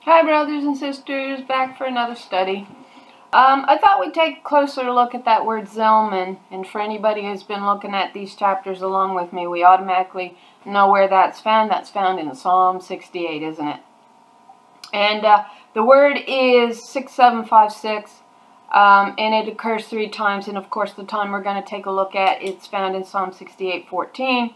Hi brothers and sisters, back for another study. I thought we'd take a closer look at that word Zalmon, and for anybody who's been looking at these chapters along with me, we automatically know where that's found. That's found in Psalm 68, isn't it? And the word is 6756, and it occurs 3 times, and of course the time we're going to take a look at, it's found in Psalm 68:14.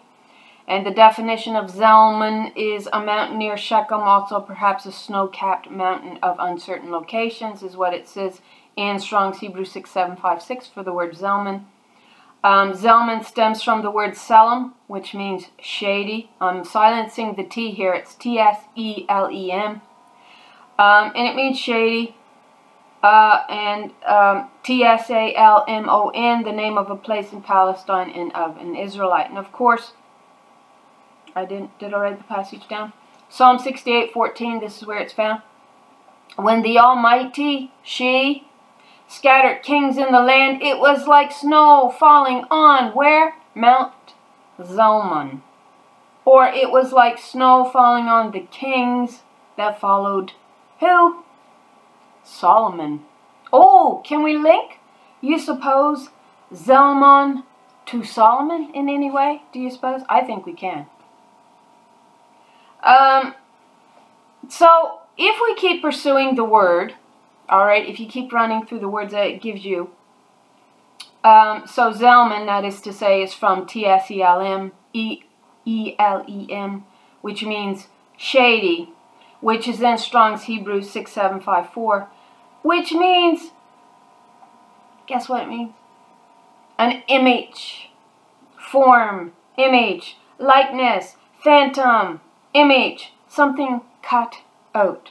And the definition of Zalmon is a mountain near Shechem, also perhaps a snow-capped mountain of uncertain locations, is what it says in Strong's Hebrew 6756 for the word Zalmon. Zalmon stems from the word Selim, which means shady. I'm silencing the T here. It's T-S-E-L-E-M. And it means shady. T-S-A-L-M-O-N, the name of a place in Palestine and of an Israelite. And of course, did I write the passage down? Psalm 68:14, this is where it's found. When the Almighty, she, scattered kings in the land, it was like snow falling on, where? Mount Zalmon. Or it was like snow falling on the kings that followed who? Solomon. Oh, can we link, you suppose, Zalmon to Solomon in any way? Do you suppose? I think we can. So, if we keep pursuing the word, alright, if you keep running through the words that it gives you, so Zalmon, that is to say, is from T-S-E-L-M-E-L-E-M, which means shady, which is in Strong's Hebrew 6754, which means, guess what it means? An image, form, image, likeness, phantom, image, something cut out.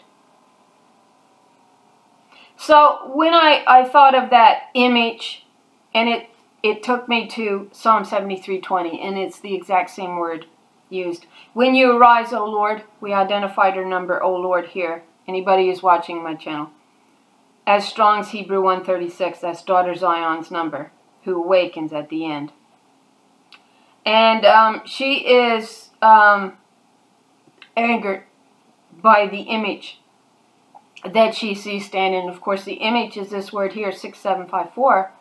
So when I thought of that image, and it took me to Psalm 73:20, and it's the exact same word used. When you arise, O Lord, we identified her number, O Lord, here. Anybody who's watching my channel. As Strong's Hebrew 136, that's daughter Zion's number, who awakens at the end. And she is angered by the image that she sees standing. Of course, the image is this word here, 6754,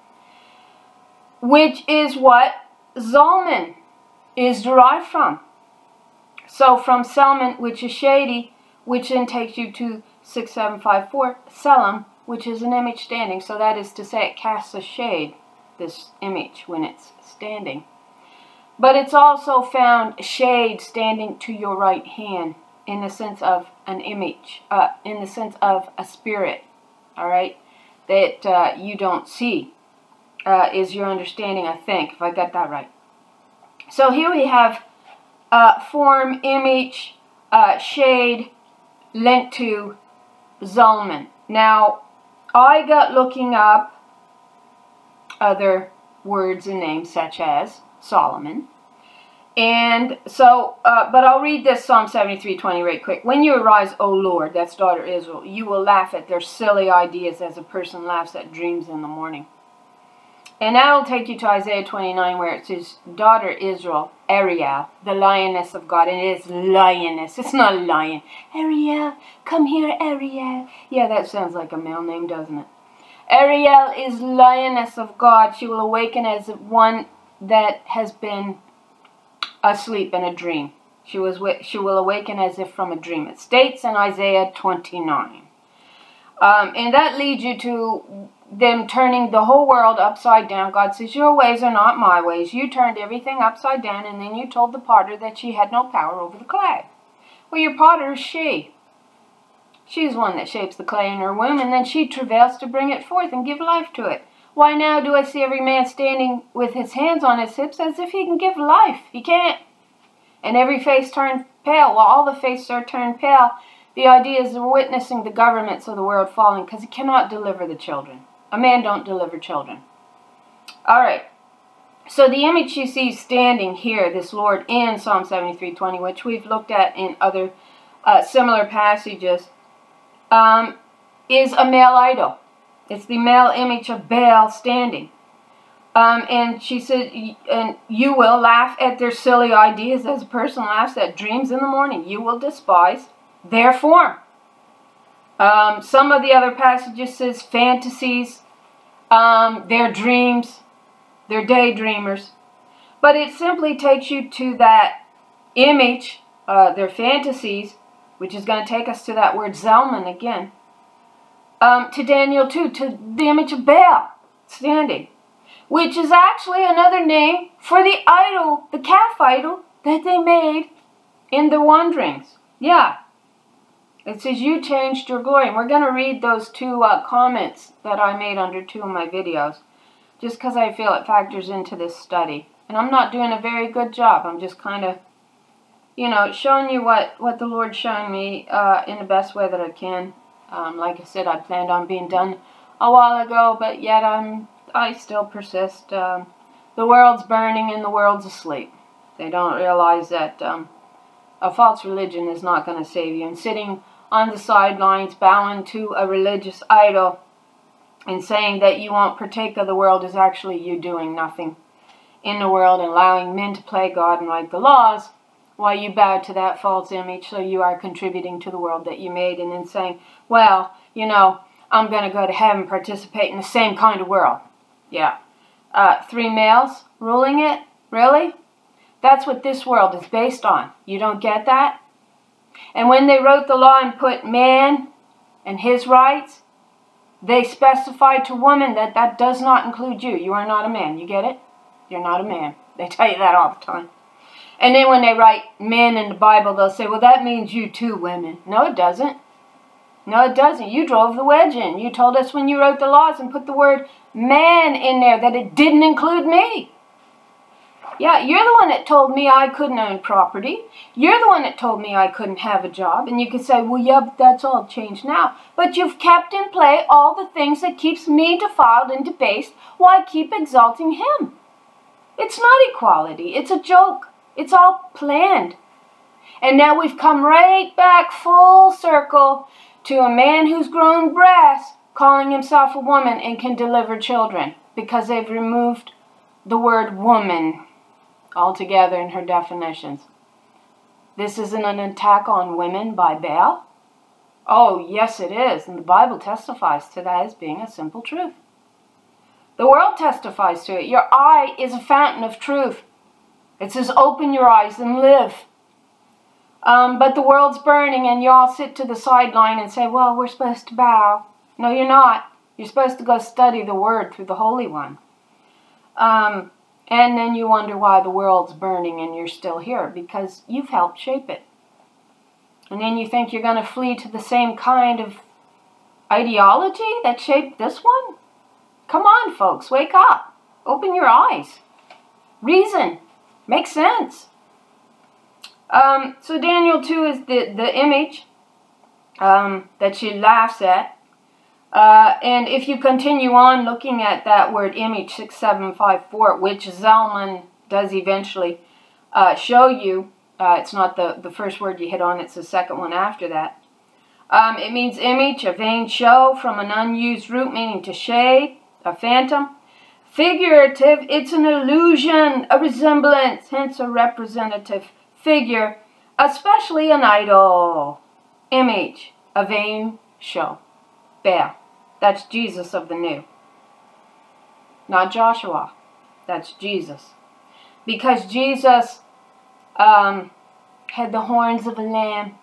which is what Zalmon is derived from. So from Zalmon, which is shady, which then takes you to 6754, Selim, which is an image standing. So that is to say, it casts a shade, this image, when it's standing. But it's also found shade standing to your right hand in the sense of an image, in the sense of a spirit, all right, that you don't see, is your understanding, I think, if I got that right. So here we have form, image, shade, linked to Zalmon. Now, I got looking up other words and names such as Solomon. And so, but I'll read this Psalm 73:20 right quick. When you arise, O Lord, that's daughter Israel, you will laugh at their silly ideas as a person laughs at dreams in the morning. And that'll take you to Isaiah 29 where it says, daughter Israel, Ariel, the lioness of God. And it is lioness. It's not lion. Ariel, come here, Ariel. Yeah, that sounds like a male name, doesn't it? Ariel is lioness of God. She will awaken as one that has been asleep in a dream. She will awaken as if from a dream. It states in Isaiah 29. And that leads you to them turning the whole world upside down. God says, your ways are not my ways. You turned everything upside down, and then you told the potter that she had no power over the clay. Well, your potter is she. She's one that shapes the clay in her womb, and then she travails to bring it forth and give life to it. Why now do I see every man standing with his hands on his hips as if he can give life? He can't. And every face turned pale. Well, all the faces are turned pale. The idea is we're witnessing the governments of the world falling because he cannot deliver the children. A man don't deliver children. All right. So the image you see standing here, this Lord in Psalm 73:20, which we've looked at in other similar passages, is a male idol. It's the male image of Baal standing. And she said, and you will laugh at their silly ideas as a person laughs at dreams in the morning. You will despise their form. Some of the other passages says fantasies, their dreams, they're daydreamers. But it simply takes you to that image, their fantasies, which is going to take us to that word Zalmon again. To Daniel 2, to the image of Baal standing, which is actually another name for the idol, the calf idol that they made in the wanderings. Yeah. It says, you changed your glory. And we're going to read those two comments that I made under two of my videos, just because I feel it factors into this study. And I'm not doing a very good job. I'm just kind of, you know, showing you what the Lord's showing me in the best way that I can. Like I said, I planned on being done a while ago, but yet I still persist. The world's burning and the world's asleep. They don't realize that a false religion is not going to save you. And sitting on the sidelines, bowing to a religious idol, and saying that you won't partake of the world is actually you doing nothing in the world and allowing men to play God and write the laws while you bow to that false image. So you are contributing to the world that you made, and then saying, well, you know, I'm going to go to heaven, participate in the same kind of world. Yeah. 3 males ruling it? Really? That's what this world is based on. You don't get that? And when they wrote the law and put man and his rights, they specified to woman that that does not include you. You are not a man. You get it? You're not a man. They tell you that all the time. And then when they write men in the Bible, they'll say, well, that means you too, women. No, it doesn't. No, it doesn't. You drove the wedge in. You told us when you wrote the laws and put the word man in there that it didn't include me. Yeah, you're the one that told me I couldn't own property. You're the one that told me I couldn't have a job. And you could say, well, yeah, but that's all changed now. But you've kept in play all the things that keeps me defiled and debased while I keep exalting him. It's not equality. It's a joke. It's all planned. And now we've come right back full circle to a man who's grown breasts calling himself a woman and can deliver children because they've removed the word woman altogether in her definitions. This isn't an attack on women by Baal? Oh, yes it is, and the Bible testifies to that as being a simple truth. The world testifies to it. Your eye is a fountain of truth. It says, open your eyes and live. But the world's burning and you all sit to the sideline and say, well, we're supposed to bow. No, you're not. You're supposed to go study the Word through the Holy One. And then you wonder why the world's burning and you're still here, because you've helped shape it. And then you think you're going to flee to the same kind of ideology that shaped this one? Come on, folks, wake up. Open your eyes. Reason. Make sense. So Daniel 2 is the image that she laughs at. And if you continue on looking at that word image 6754, which Zalmon does eventually show you, it's not the first word you hit on, it's the second one after that. It means image, a vain show from an unused root, meaning to shade, a phantom. Figurative, it's an illusion, a resemblance, hence a representative figure, especially an idol. Image, a vain show. Baal. That's Jesus of the new. Not Joshua. That's Jesus. Because Jesus had the horns of a lamb,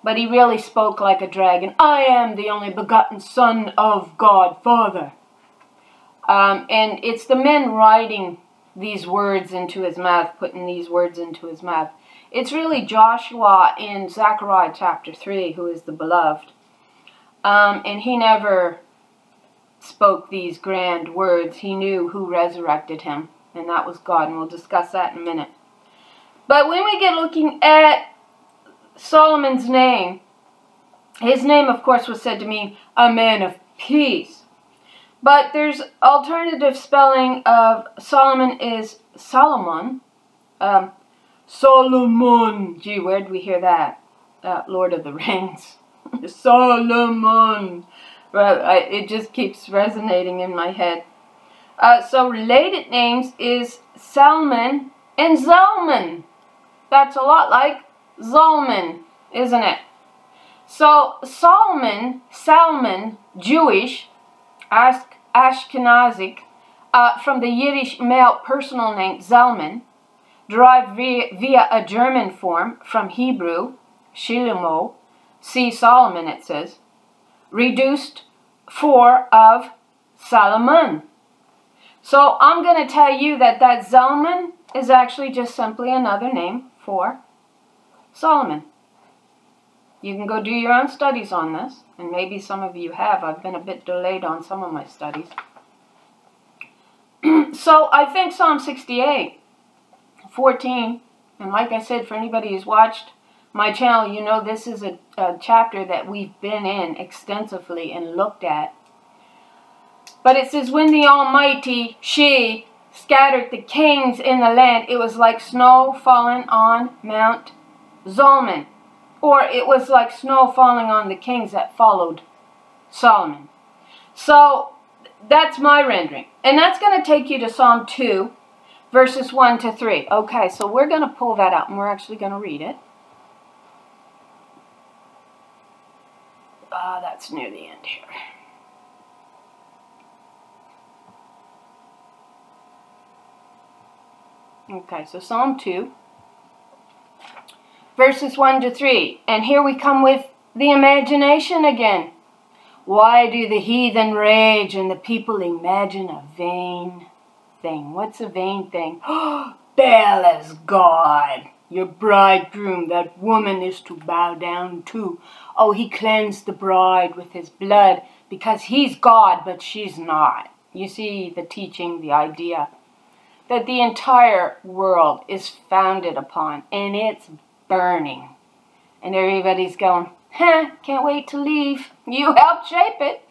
but he really spoke like a dragon. I am the only begotten Son of God, Father. And it's the men writing these words into his mouth, putting these words into his mouth. It's really Joshua in Zechariah chapter 3 who is the beloved. And he never spoke these grand words. He knew who resurrected him, and that was God, and we'll discuss that in a minute. But when we get looking at Solomon's name, his name, of course, was said to mean a man of peace. But there's alternative spelling of Solomon is Solomon. Solomon. Gee, where did we hear that? Lord of the Rings. Solomon. Well, it just keeps resonating in my head. So related names is Salmon and Zalmon. That's a lot like Zalmon, isn't it? So Salmon, Jewish, Ashkenazic, from the Yiddish male personal name Zalmon, derived via a German form from Hebrew, Shlomo, see Solomon it says, reduced for of Solomon. So I'm going to tell you that Zalmon is actually just simply another name for Solomon. You can go do your own studies on this, and maybe some of you have. I've been a bit delayed on some of my studies. So I think Psalm 68:14, and like I said, for anybody who's watched my channel, you know this is a chapter that we've been in extensively and looked at. But it says, when the Almighty, she, scattered the kings in the land, it was like snow falling on Mount Zalmon. Or it was like snow falling on the kings that followed Solomon. So that's my rendering. And that's going to take you to Psalm 2, verses 1 to 3. Okay, so we're going to pull that out and we're actually going to read it. That's near the end here. Okay, so Psalm 2, verses 1 to 3. And here we come with the imagination again. Why do the heathen rage and the people imagine a vain thing? What's a vain thing? Baal is God. Your bridegroom, that woman is to bow down to. Oh, he cleansed the bride with his blood because he's God, but she's not. You see the teaching, the idea that the entire world is founded upon, and it's burning. And everybody's going, can't wait to leave. You helped shape it.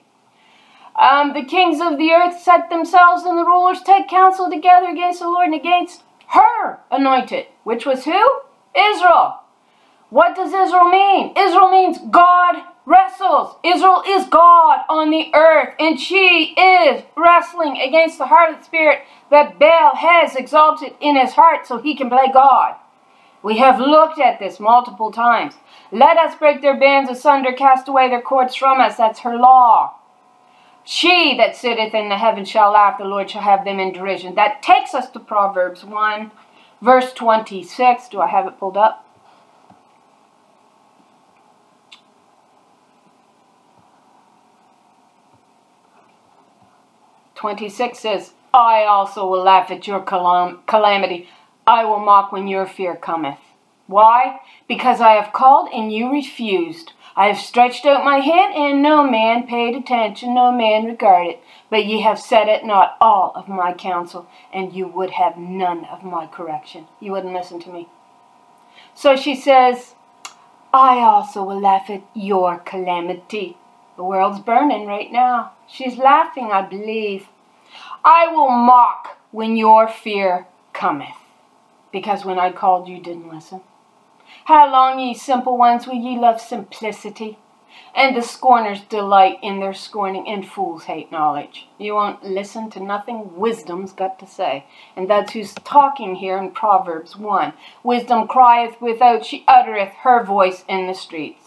The kings of the earth set themselves, and the rulers take counsel together against the Lord and against her anointed, which was who? Israel. What does Israel mean? Israel means God wrestles. Israel is God on the earth, and she is wrestling against the heart of the spirit that Baal has exalted in his heart so he can play God. We have looked at this multiple times. Let us break their bands asunder, cast away their cords from us. That's her law. She that sitteth in the heavens shall laugh, the Lord shall have them in derision. That takes us to Proverbs 1, verse 26. Do I have it pulled up? (26) says, I also will laugh at your calamity. I will mock when your fear cometh. Why? Because I have called and you refused. I have stretched out my hand and no man paid attention, no man regarded. But ye have set at naught all of my counsel, and you would have none of my correction. You wouldn't listen to me. So she says, I also will laugh at your calamity. The world's burning right now. She's laughing, I believe. I will mock when your fear cometh, because when I called you didn't listen. How long, ye simple ones, will ye love simplicity? And the scorners delight in their scorning, and fools hate knowledge. You won't listen to nothing wisdom's got to say. And that's who's talking here in Proverbs 1. Wisdom crieth without, she uttereth her voice in the streets.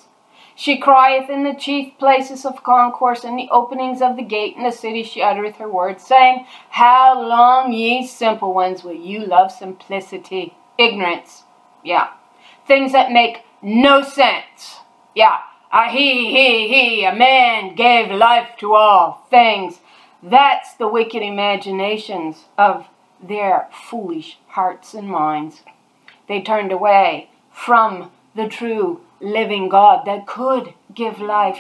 She crieth in the chief places of concourse, in the openings of the gate in the city she uttereth her words, saying, how long, ye simple ones, will you love simplicity? Ignorance. Yeah. Things that make no sense. Yeah. A man gave life to all things. That's the wicked imaginations of their foolish hearts and minds. They turned away from the true living God that could give life.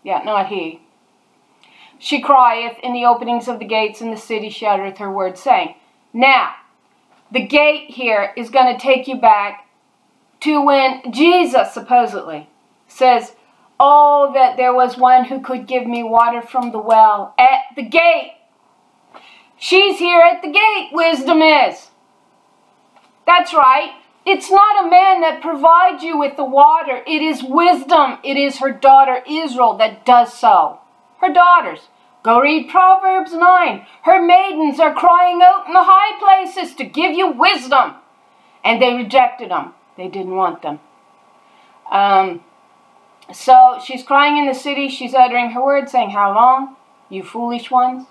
Not he. She crieth in the openings of the gates in the city, she uttereth her words, saying. Now, the gate here is going to take you back to when Jesus supposedly says, oh, that there was one who could give me water from the well at the gate. She's here at the gate, wisdom is. That's right. It's not a man that provides you with the water. It is wisdom. It is her daughter Israel that does so. Her daughters. Go read Proverbs 9. Her maidens are crying out in the high places to give you wisdom. And they rejected them. They didn't want them. So she's crying in the city. She's uttering her words, saying, how long, you foolish ones?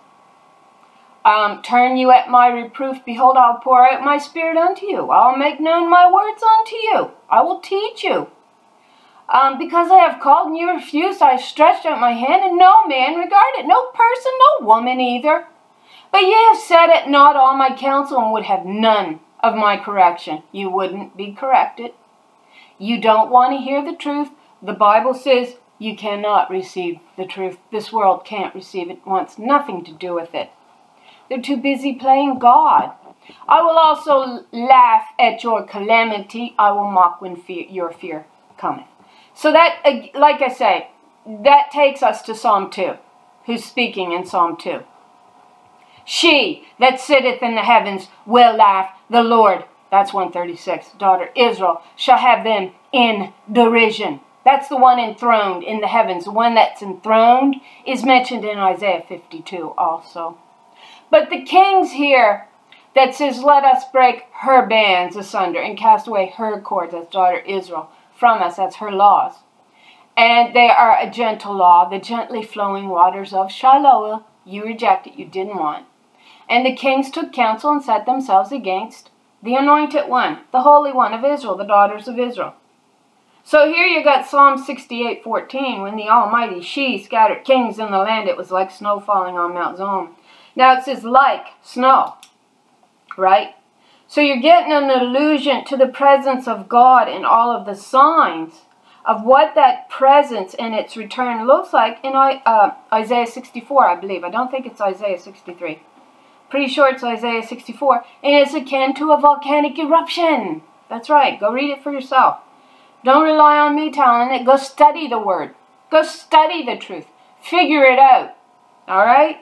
Turn you at my reproof. Behold, I'll pour out my spirit unto you. I'll make known my words unto you. I will teach you. Because I have called and you refused, I have stretched out my hand, and no man regarded, no person, no woman either. But ye have set at naught all my counsel, and would have none of my correction. You wouldn't be corrected. You don't want to hear the truth. The Bible says you cannot receive the truth. This world can't receive it. It wants nothing to do with it. They're too busy playing God. I will also laugh at your calamity. I will mock when your fear cometh. So that, like I say, that takes us to Psalm 2. Who's speaking in Psalm 2? She that sitteth in the heavens will laugh. The Lord, that's 136, daughter Israel, shall have them in derision. That's the one enthroned in the heavens. The one that's enthroned is mentioned in Isaiah 52 also. But the kings here that says, let us break her bands asunder and cast away her cords, that's daughter Israel, from us, that's her laws. And they are a gentle law, the gently flowing waters of Shiloah. You reject it, you didn't want. And the kings took counsel and set themselves against the anointed one, the Holy One of Israel, the daughters of Israel. So here you got Psalm 68:14, when the Almighty, she scattered kings in the land, it was like snow falling on Mount Zion. Now it says like snow, right? So you're getting an allusion to the presence of God in all of the signs of what that presence and its return looks like in Isaiah 64, I believe. I don't think it's Isaiah 63. Pretty sure it's Isaiah 64. And it's akin to a volcanic eruption. That's right. Go read it for yourself. Don't rely on me telling it. Go study the word. Go study the truth. Figure it out. All right?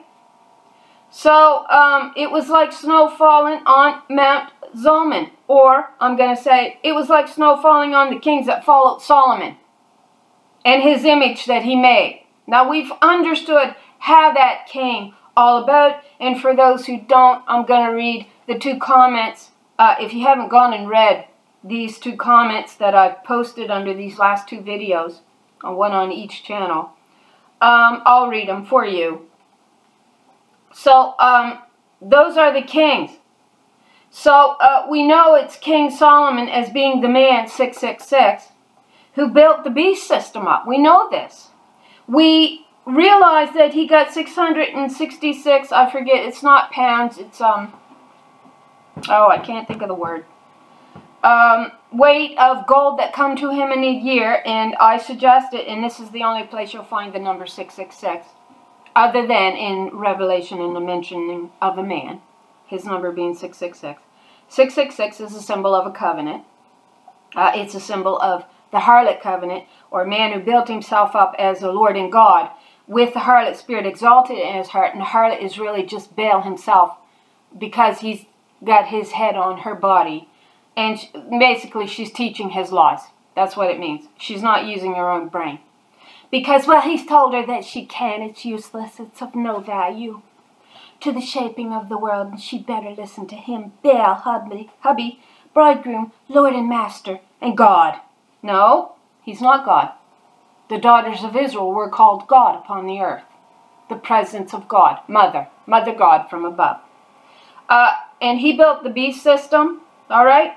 So, it was like snow falling on Mount Zalmon. Or, I'm going to say, it was like snow falling on the kings that followed Solomon and his image that he made. Now, we've understood how that came all about. And for those who don't, I'm going to read the two comments. If you haven't gone and read these two comments that I've posted under these last two videos, one on each channel, I'll read them for you. So, those are the kings. So, we know it's King Solomon as being the man, 666, who built the beast system up. We know this. We realize that he got 666, I forget, it's not pounds, it's, oh, I can't think of the word, weight of gold that come to him in a year, and I suggest it, and this is the only place you'll find the number 666. Other than in Revelation in the mentioning of a man, his number being 666. 666 is a symbol of a covenant. It's a symbol of the harlot covenant, or a man who built himself up as the Lord and God, with the harlot spirit exalted in his heart. And the harlot is really just Baal himself, because he's got his head on her body. And basically she's teaching his laws. That's what it means. She's not using her own brain. Because, well, he's told her that she can, it's useless, it's of no value to the shaping of the world, and she'd better listen to him, Baal, hubby, bridegroom, Lord and master, and God. No, he's not God. The daughters of Israel were called God upon the earth. The presence of God, Mother God from above. And he built the beast system, all right?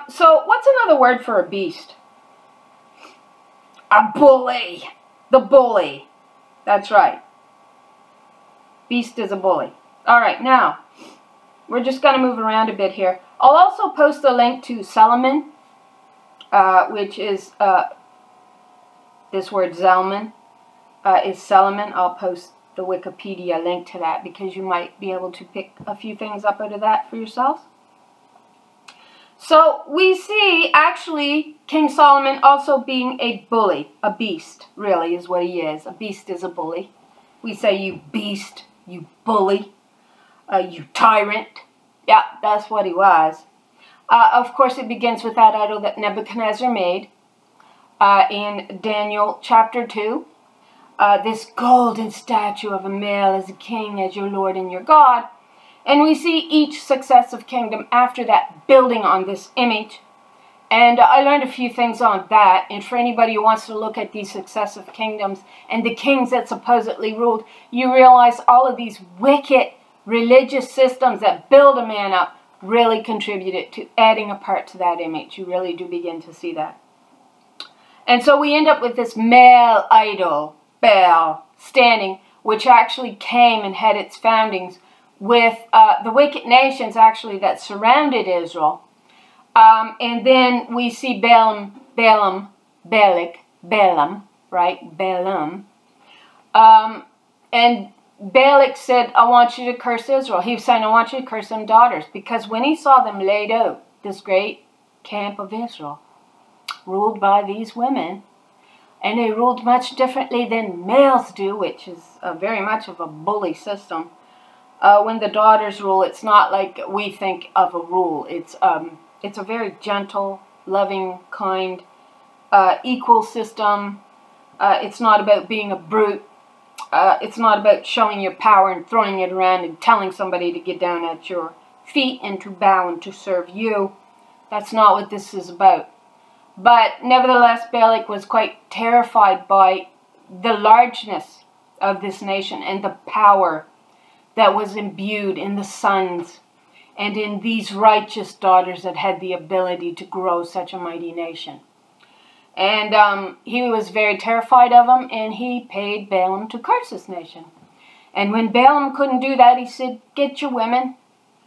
So what's another word for a beast? A bully. The bully. That's right. Beast is a bully. All right, now, we're just going to move around a bit here. I'll also post a link to Zalmon, which is this word Zalmon is Solomon. I'll post the Wikipedia link to that because you might be able to pick a few things up out of that for yourselves. So we see, actually, King Solomon also being a bully. A beast, really, is what he is. A beast is a bully. We say, you beast, you bully, you tyrant. Yeah, that's what he was. Of course, it begins with that idol that Nebuchadnezzar made in Daniel chapter 2. This golden statue of a male as a king, as your Lord and your God. And we see each successive kingdom after that building on this image And I learned a few things on that. And for anybody who wants to look at these successive kingdoms and the kings that supposedly ruled, you realize all of these wicked religious systems that build a man up really contributed to adding a part to that image. You really do begin to see that. And so we end up with this male idol, Baal, standing, which actually came and had its foundings with the wicked nations actually that surrounded Israel. And then we see Balaam, right? Balaam. And Balak said, I want you to curse Israel. He was saying, I want you to curse them daughters. Because when he saw them laid out, this great camp of Israel, ruled by these women, and they ruled much differently than males do, which is very much of a bully system. When the daughters rule, it's not like we think of a rule. It's a very gentle, loving, kind, equal system. It's not about being a brute. It's not about showing your power and throwing it around and telling somebody to get down at your feet and to bow and to serve you. That's not what this is about. But nevertheless, Balak was quite terrified by the largeness of this nation and the power that was imbued in the sons and in these righteous daughters that had the ability to grow such a mighty nation. And he was very terrified of them, and he paid Balaam to curse this nation. And when Balaam couldn't do that, he said, get your women,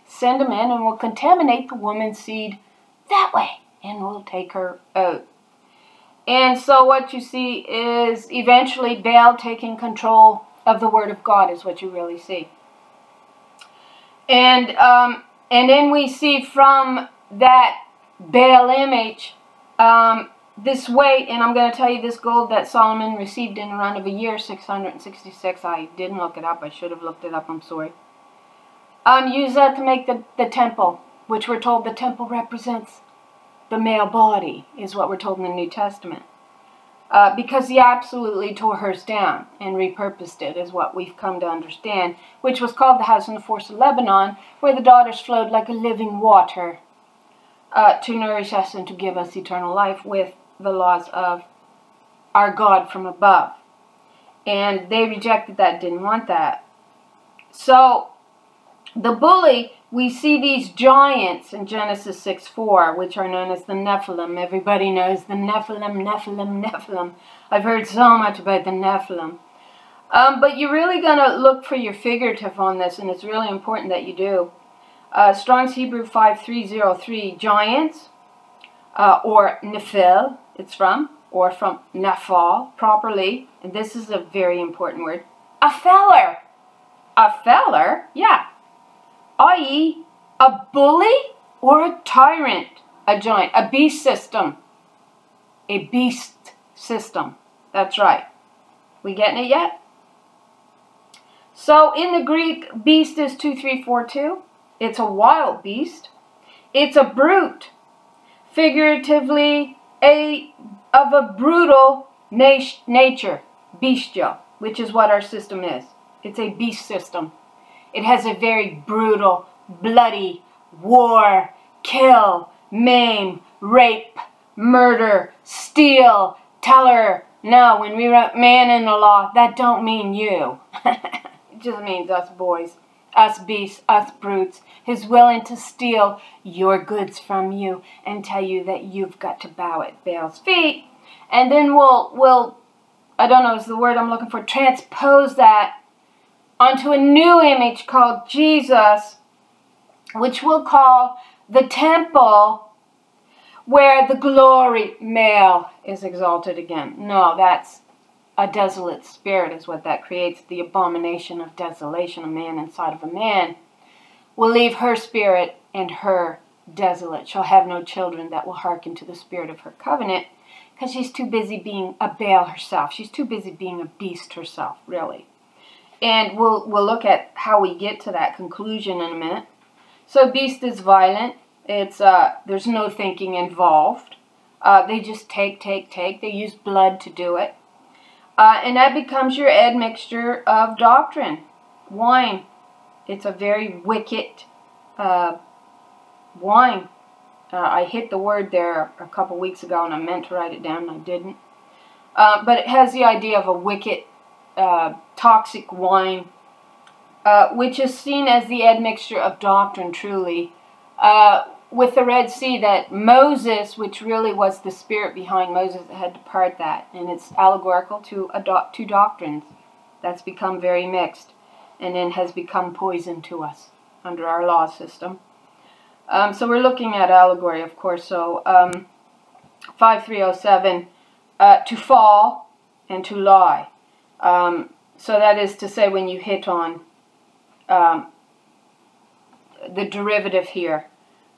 send them in, and we'll contaminate the woman's seed that way, and we'll take her out. And so what you see is eventually Baal taking control of the Word of God is what you really see. And then we see from that Baal image this weight, and I'm going to tell you this gold that Solomon received in a run of a year, 666. I didn't look it up. I should have looked it up. I'm sorry. Use that to make the temple, which we're told the temple represents the male body, is what we're told in the New Testament. Because he absolutely tore hers down and repurposed it, is what we've come to understand, which was called the house in the forest of Lebanon, where the daughters flowed like a living water to nourish us and to give us eternal life with the laws of our God from above. And they rejected that, didn't want that. So the bully, we see these giants in Genesis 6:4, which are known as the Nephilim. Everybody knows the Nephilim. I've heard so much about the Nephilim. But you're really going to look for your figurative on this, and it's really important that you do. Strong's Hebrew 5303, giants, or Nephil, it's from, or from Nephal, properly, and this is a very important word, a feller. A feller, yeah, i.e. a bully or a tyrant, a giant, a beast system. A beast system, that's right. We getting it yet? So in the Greek, beast is 2342. It's a wild beast. It's a brute. Figuratively, of a brutal nature, bestial, which is what our system is. It's a beast system. It has a very brutal, bloody, war, kill, maim, rape, murder, steal, teller. No, when we wrote man in the law, that don't mean you. It just means us boys, us beasts, us brutes, who's willing to steal your goods from you and tell you that you've got to bow at Baal's feet. And then we'll I don't know is the word I'm looking for, transpose that onto a new image called Jesus, which we'll call the temple, where the glory male is exalted again. No, that's a desolate spirit is what that creates. The abomination of desolation, a man inside of a man, will leave her spirit and her desolate. She'll have no children that will hearken to the spirit of her covenant, because she's too busy being a Baal herself. She's too busy being a beast herself, really. And we'll look at how we get to that conclusion in a minute. So beast is violent. It's there's no thinking involved. They just take. They use blood to do it. And that becomes your admixture of doctrine. Wine. It's a very wicked wine. I hit the word there a couple weeks ago, and I meant to write it down, and I didn't. But it has the idea of a wicked, toxic wine, which is seen as the admixture of doctrine, truly, with the Red Sea, that Moses, which really was the spirit behind Moses, had to part that. And it's allegorical to two doctrines that's become very mixed, and then has become poison to us under our law system. So we're looking at allegory, of course. So 5307, to fall and to lie. So that is to say, when you hit on the derivative here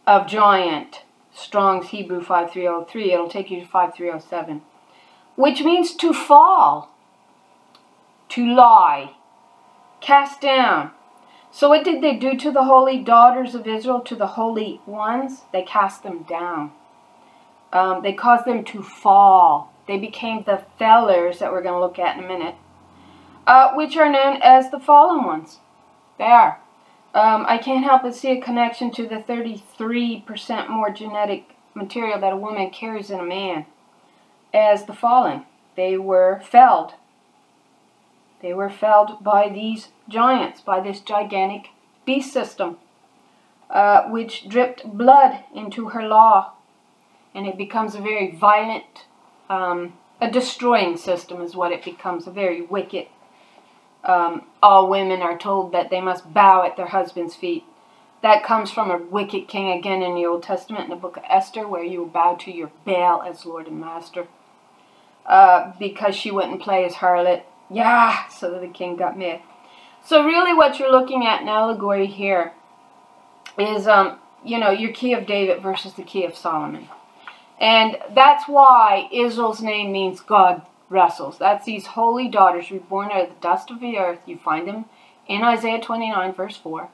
of giant, Strong's Hebrew 5303, it'll take you to 5307, which means to fall, to lie, cast down. So what did they do to the holy daughters of Israel, to the holy ones? They cast them down. They caused them to fall. They became the fellers that we're going to look at in a minute, which are known as the fallen ones. They are. I can't help but see a connection to the 33% more genetic material that a woman carries than a man as the fallen. They were felled. They were felled by these giants, by this gigantic beast system, which dripped blood into her law. And it becomes a very violent, a destroying system is what it becomes, a very wicked. All women are told that they must bow at their husband's feet. That comes from a wicked king, again in the Old Testament, in the book of Esther, where you bow to your Baal as Lord and Master, because she wouldn't play as harlot. Yeah, so the king got mad. So really what you're looking at in allegory here is, your key of David versus the key of Solomon. And that's why Israel's name means God wrestles. That's these holy daughters reborn out of the dust of the earth. You find them in Isaiah 29, verse 4.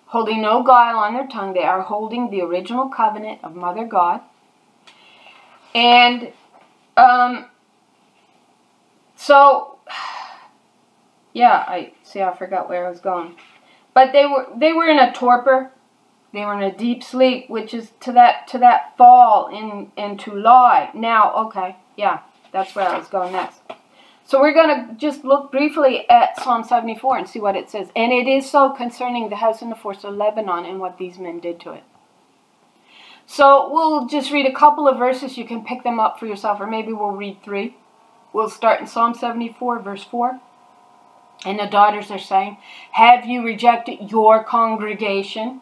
Holding no guile on their tongue. They are holding the original covenant of Mother God. And, yeah, I forgot where I was going. But they were in a torpor. They were in a deep sleep, which is to that fall into lie. Now, okay, yeah, that's where I was going next. So we're going to just look briefly at Psalm 74 and see what it says. And it is so concerning the house and the forest of Lebanon and what these men did to it. So we'll just read a couple of verses. You can pick them up for yourself, or maybe we'll read 3. We'll start in Psalm 74, verse 4. And the daughters are saying, have you rejected your congregation?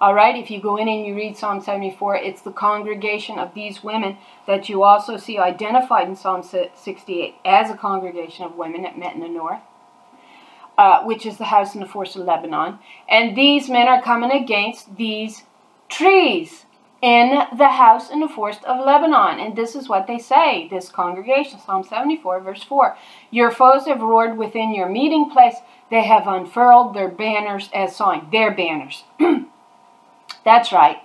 All right, if you go in and you read Psalm 74, it's the congregation of these women that you also see identified in Psalm 68 as a congregation of women that met in the north, which is the house and the forest of Lebanon. And these men are coming against these trees in the house and the forest of Lebanon. And this is what they say, this congregation, Psalm 74, verse 4. Your foes have roared within your meeting place. They have unfurled their banners as sign. Their banners. That's right.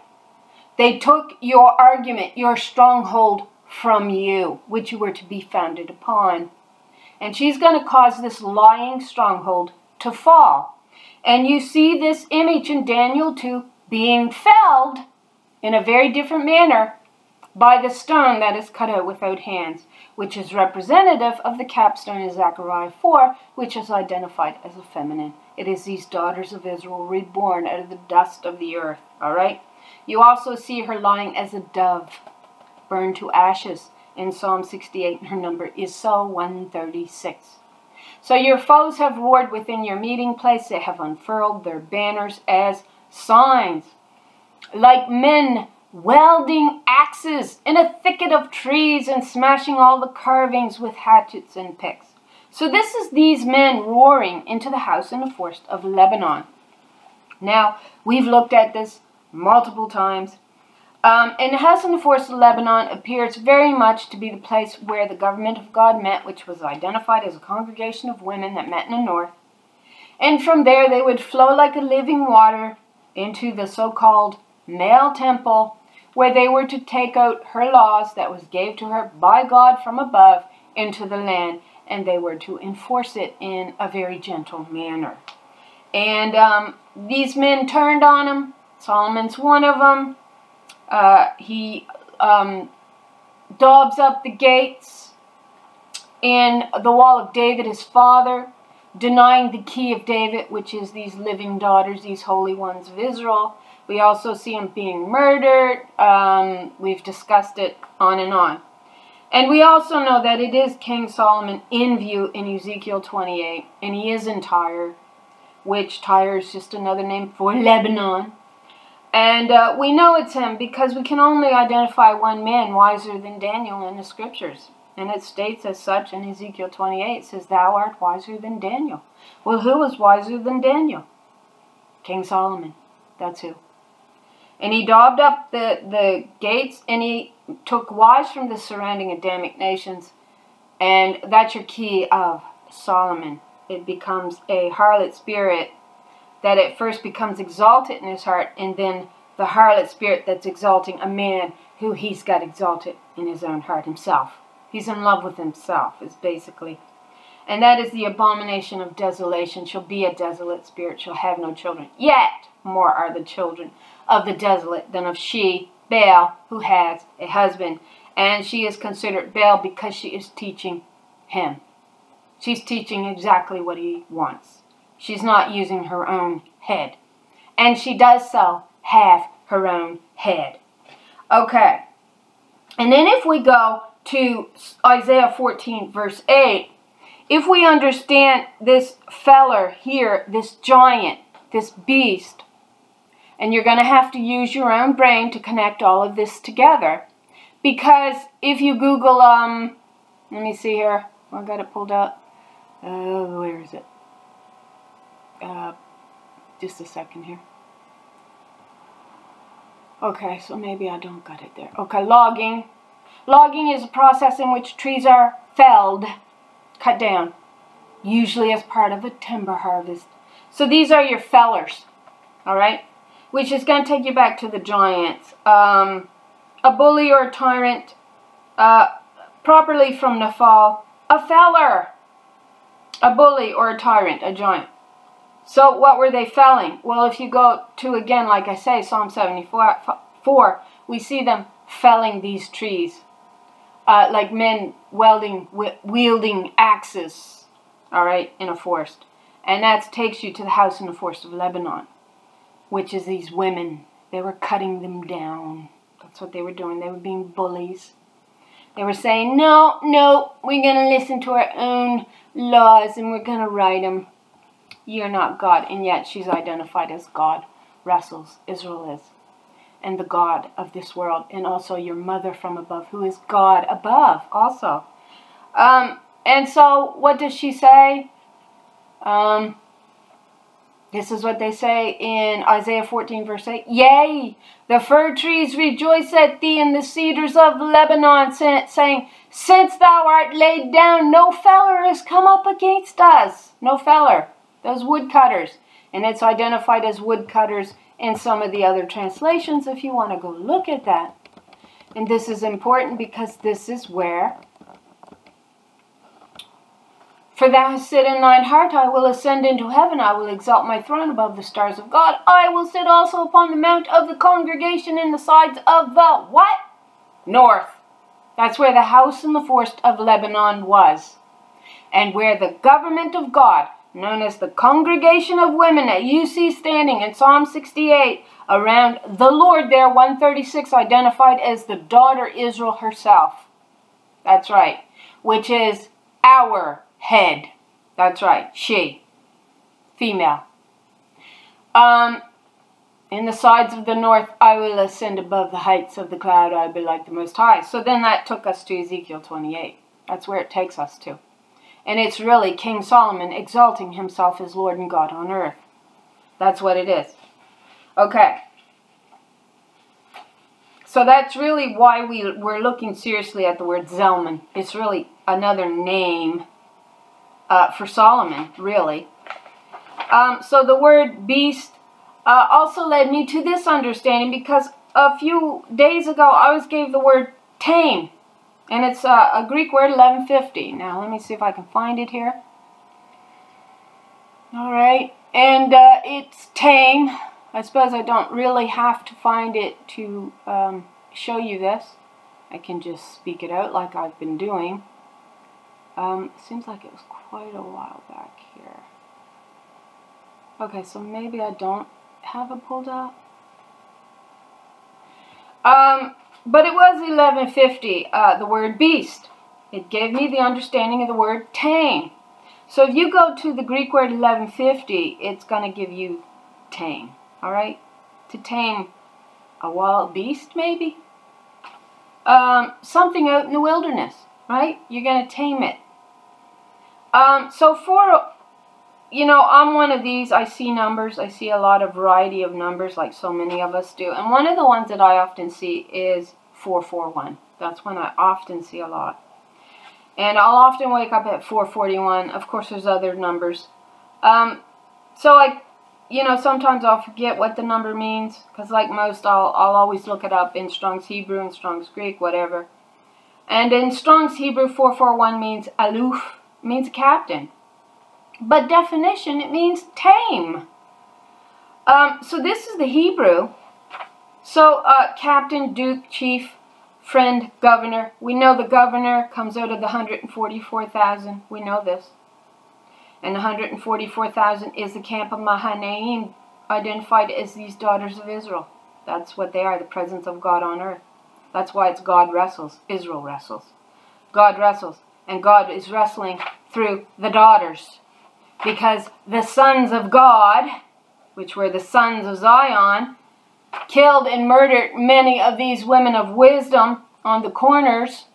They took your argument, your stronghold from you, which you were to be founded upon. And she's going to cause this lying stronghold to fall. And you see this image in Daniel 2 being felled in a very different manner by the stone that is cut out without hands, which is representative of the capstone in Zechariah 4, which is identified as a feminine. It is these daughters of Israel reborn out of the dust of the earth. All right? You also see her lying as a dove, burned to ashes in Psalm 68, and her number is so 136. So your foes have roared within your meeting place. They have unfurled their banners as signs, like men welding axes in a thicket of trees and smashing all the carvings with hatchets and picks. So this is these men roaring into the house and the forest of Lebanon. Now, we've looked at this multiple times. And the house and the forest of Lebanon appears very much to be the place where the government of God met, which was identified as a congregation of women that met in the north. And from there they would flow like a living water into the so-called male temple, where they were to take out her laws that was gave to her by God from above into the land, and they were to enforce it in a very gentle manner. And these men turned on him. Solomon's one of them. He daubs up the gates in the wall of David, his father, denying the key of David, which is these living daughters, these holy ones of Israel. We also see him being murdered. We've discussed it on and on. And we also know that it is King Solomon in view in Ezekiel 28, and he is in Tyre, which Tyre is just another name for Lebanon. And we know it's him because we can only identify one man wiser than Daniel in the scriptures. And it states as such in Ezekiel 28, it says, "Thou art wiser than Daniel." Well, who was wiser than Daniel? King Solomon. That's who. And he daubed up the gates, and he took wives from the surrounding Adamic nations. And that's your key of Solomon. It becomes a harlot spirit that at first becomes exalted in his heart, and then the harlot spirit that's exalting a man who he's got exalted in his own heart himself. He's in love with himself, is basically. And that is the abomination of desolation. She'll be a desolate spirit. She'll have no children. Yet more are the children of the desolate than of she, Baal, who has a husband. And she is considered Baal because she is teaching him. She's teaching exactly what he wants. She's not using her own head. And she does so have her own head. Okay. And then if we go to Isaiah 14 verse 8, if we understand this feller here, this giant, this beast, and you're going to have to use your own brain to connect all of this together, because if you Google, let me see here, I got it pulled up, where is it? Just a second here. Okay, so maybe I don't got it there. Okay, logging. Logging is a process in which trees are felled, cut down, usually as part of a timber harvest. So these are your fellers, all right? Which is going to take you back to the giants. A bully or a tyrant, properly from Nephal, a feller, a bully or a tyrant, a giant. So what were they felling? Well, if you go to, again, like I say, Psalm 74, we see them felling these trees. Like men wielding axes, all right, in a forest. And that takes you to the house in the forest of Lebanon, which is these women. They were cutting them down. That's what they were doing. They were being bullies. They were saying, no, we're going to listen to our own laws and we're going to write them. You're not God. And yet she's identified as God. Wrestles, Israel is. And the God of this world, and also your mother from above, who is God above also. And so, what does she say? This is what they say in Isaiah 14, verse 8. Yea, the fir trees rejoice at thee, and the cedars of Lebanon, saying, since thou art laid down, no feller has come up against us. No feller. Those woodcutters. And it's identified as woodcutters in some of the other translations if you want to go look at that. And this is important because this is where, for thou hast said in thine heart, I will ascend into heaven, I will exalt my throne above the stars of God, I will sit also upon the mount of the congregation in the sides of the what? North. That's where the house in the forest of Lebanon was. And where the government of God, known as the congregation of women that you see standing in Psalm 68 around the Lord there, 136, identified as the daughter Israel herself. That's right. Which is our head. That's right. She. Female. In the sides of the north, I will ascend above the heights of the cloud. I will be like the Most High. So then that took us to Ezekiel 28. That's where it takes us to. And it's really King Solomon exalting himself as Lord and God on earth. That's what it is. Okay. So that's really why we're looking seriously at the word Zalmon. It's really another name for Solomon, really. So the word beast also led me to this understanding because a few days ago I was gave the word tame. And it's a Greek word, 1150. Now, let me see if I can find it here. All right. And it's tame. I suppose I don't really have to find it to show you this. I can just speak it out like I've been doing. Seems like it was quite a while back here. Okay, so maybe I don't have it pulled up. But it was 1150, the word beast. It gave me the understanding of the word tame. So if you go to the Greek word 1150, it's going to give you tame. Alright? To tame a wild beast, maybe? Something out in the wilderness, right? You're going to tame it. So for, you know, I'm one of these, I see numbers. I see a lot of variety of numbers like so many of us do. And one of the ones that I often see is 441. That's one I often see a lot. And I'll often wake up at 441. Of course, there's other numbers. So you know, sometimes I'll forget what the number means. Because like most, I'll always look it up in Strong's Hebrew and Strong's Greek, whatever. And in Strong's Hebrew, 441 means aloof, means captain. But definition, it means tame. So this is the Hebrew. So captain, duke, chief, friend, governor. We know the governor comes out of the 144,000. We know this. And the 144,000 is the camp of Mahanaim, identified as these daughters of Israel. That's what they are, the presence of God on earth. That's why it's God wrestles, Israel wrestles. God wrestles, and God is wrestling through the daughters. Because the sons of God, which were the sons of Zion, killed and murdered many of these women of wisdom on the corners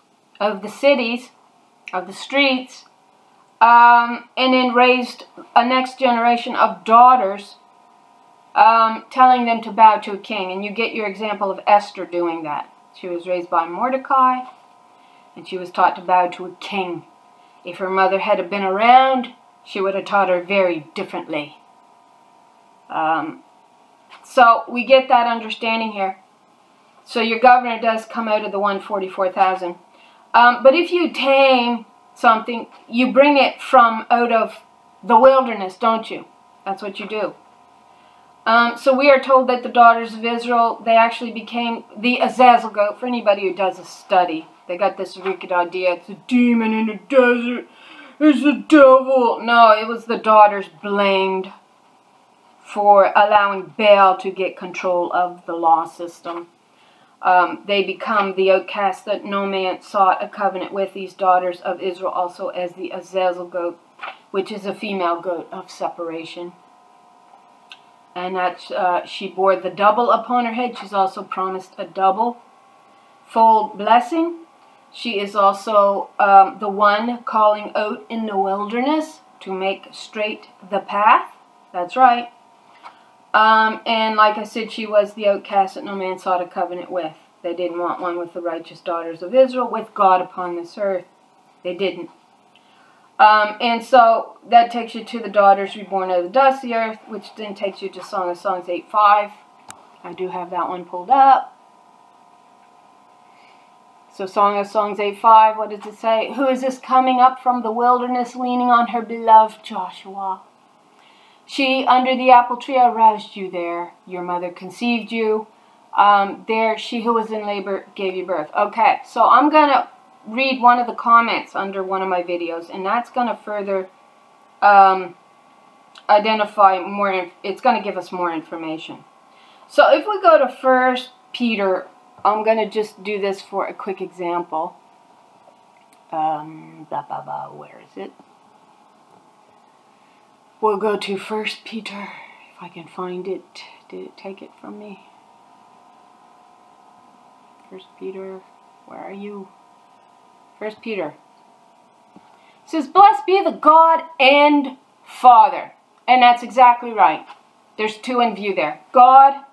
of the cities, of the streets, and then raised a next generation of daughters, telling them to bow to a king. And you get your example of Esther doing that. She was raised by Mordecai, and she was taught to bow to a king. If her mother had been around, she would have taught her very differently. So we get that understanding here. So your governor does come out of the 144,000. But if you tame something, you bring it from out of the wilderness, don't you? That's what you do. So we are told that the daughters of Israel, they actually became the Azazel goat. For anybody who does a study, they got this wicked idea, it's a demon in the desert, it's the devil. No, it was the daughters blamed for allowing Baal to get control of the law system. They become the outcast that no man sought a covenant with, these daughters of Israel, also as the Azazel goat, which is a female goat of separation. And that she bore the double upon her head. She's also promised a double-fold blessing. She is also the one calling out in the wilderness to make straight the path. That's right. And like I said, she was the outcast that no man sought a covenant with. They didn't want one with the righteous daughters of Israel, with God upon this earth. They didn't. And so that takes you to the daughters reborn out of the dust of the earth, which then takes you to Song of Songs 8:5. I do have that one pulled up. So Song of Songs 8:5, what does it say? Who is this coming up from the wilderness, leaning on her beloved Joshua? She, under the apple tree, aroused you there. Your mother conceived you. There, she who was in labor gave you birth. Okay, so I'm going to read one of the comments under one of my videos, and that's going to further identify more. It's going to give us more information. So if we go to 1 Peter, I'm going to just do this for a quick example. Where is it? We'll go to 1 Peter, if I can find it. Did it take it from me? 1 Peter, where are you? 1 Peter. It says, blessed be the God and Father. And that's exactly right. There's two in view there. God,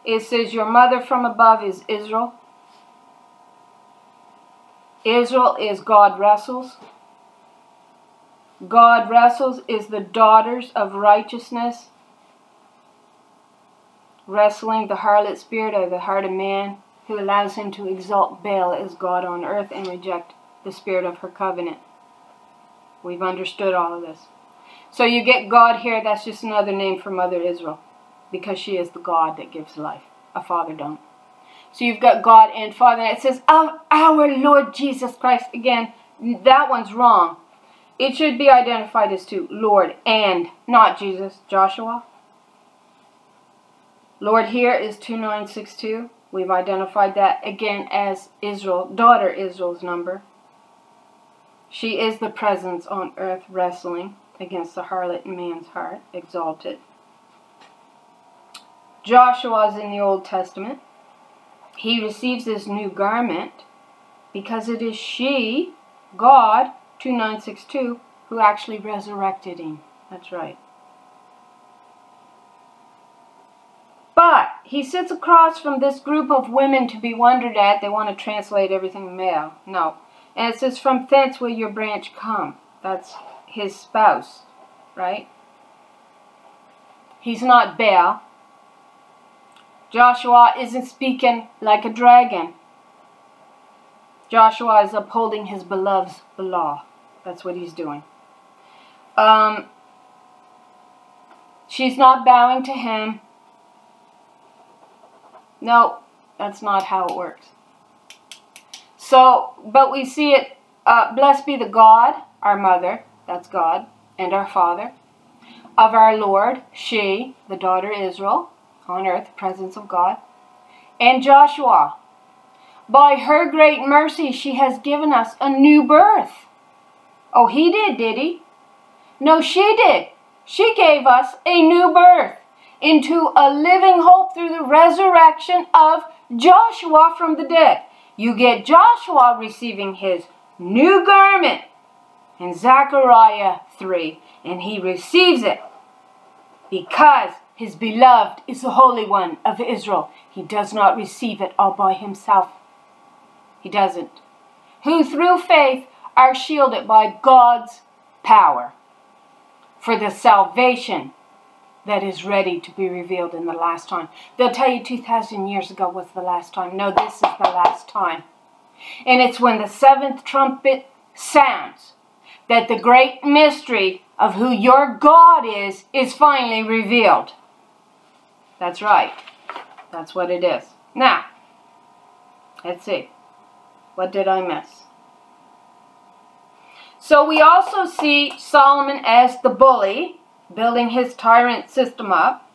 it says your mother from above is Israel. Israel is God wrestles. God wrestles is the daughters of righteousness, wrestling the harlot spirit out of the heart of man, who allows him to exalt Baal as God on earth and reject the spirit of her covenant. We've understood all of this. So you get God here, that's just another name for Mother Israel. because she is the God that gives life. A father don't. So you've got God and Father, and it says, of our Lord Jesus Christ. Again, that one's wrong. It should be identified as two, Lord and, not Jesus, Joshua. Lord here is 2962. We've identified that again as Israel, daughter Israel's number. She is the presence on earth wrestling against the harlot in man's heart, exalted. Joshua is in the Old Testament. He receives this new garment because it is she, God, 2962, who actually resurrected him. That's right. But he sits across from this group of women to be wondered at. They want to translate everything male. No. And it says, from thence will your branch come. That's his spouse, right? He's not Baal. Joshua isn't speaking like a dragon. Joshua is upholding his beloved's law. That's what he's doing. She's not bowing to him. No, that's not how it works. So, but we see it, blessed be the God, our mother, that's God, and our Father, of our Lord, she, the daughter Israel, on earth, the presence of God, and Joshua. By her great mercy, she has given us a new birth. Oh, he did he? No, she did. She gave us a new birth into a living hope through the resurrection of Joshua from the dead. You get Joshua receiving his new garment in Zechariah 3, and he receives it because his beloved is the Holy One of Israel. He does not receive it all by himself. He doesn't. Who through faith are shielded by God's power for the salvation that is ready to be revealed in the last time. They'll tell you 2,000 years ago was the last time. No, this is the last time. And it's when the seventh trumpet sounds that the great mystery of who your God is finally revealed. That's right. That's what it is. Now, let's see. What did I miss? So we also see Solomon as the bully, building his tyrant system up.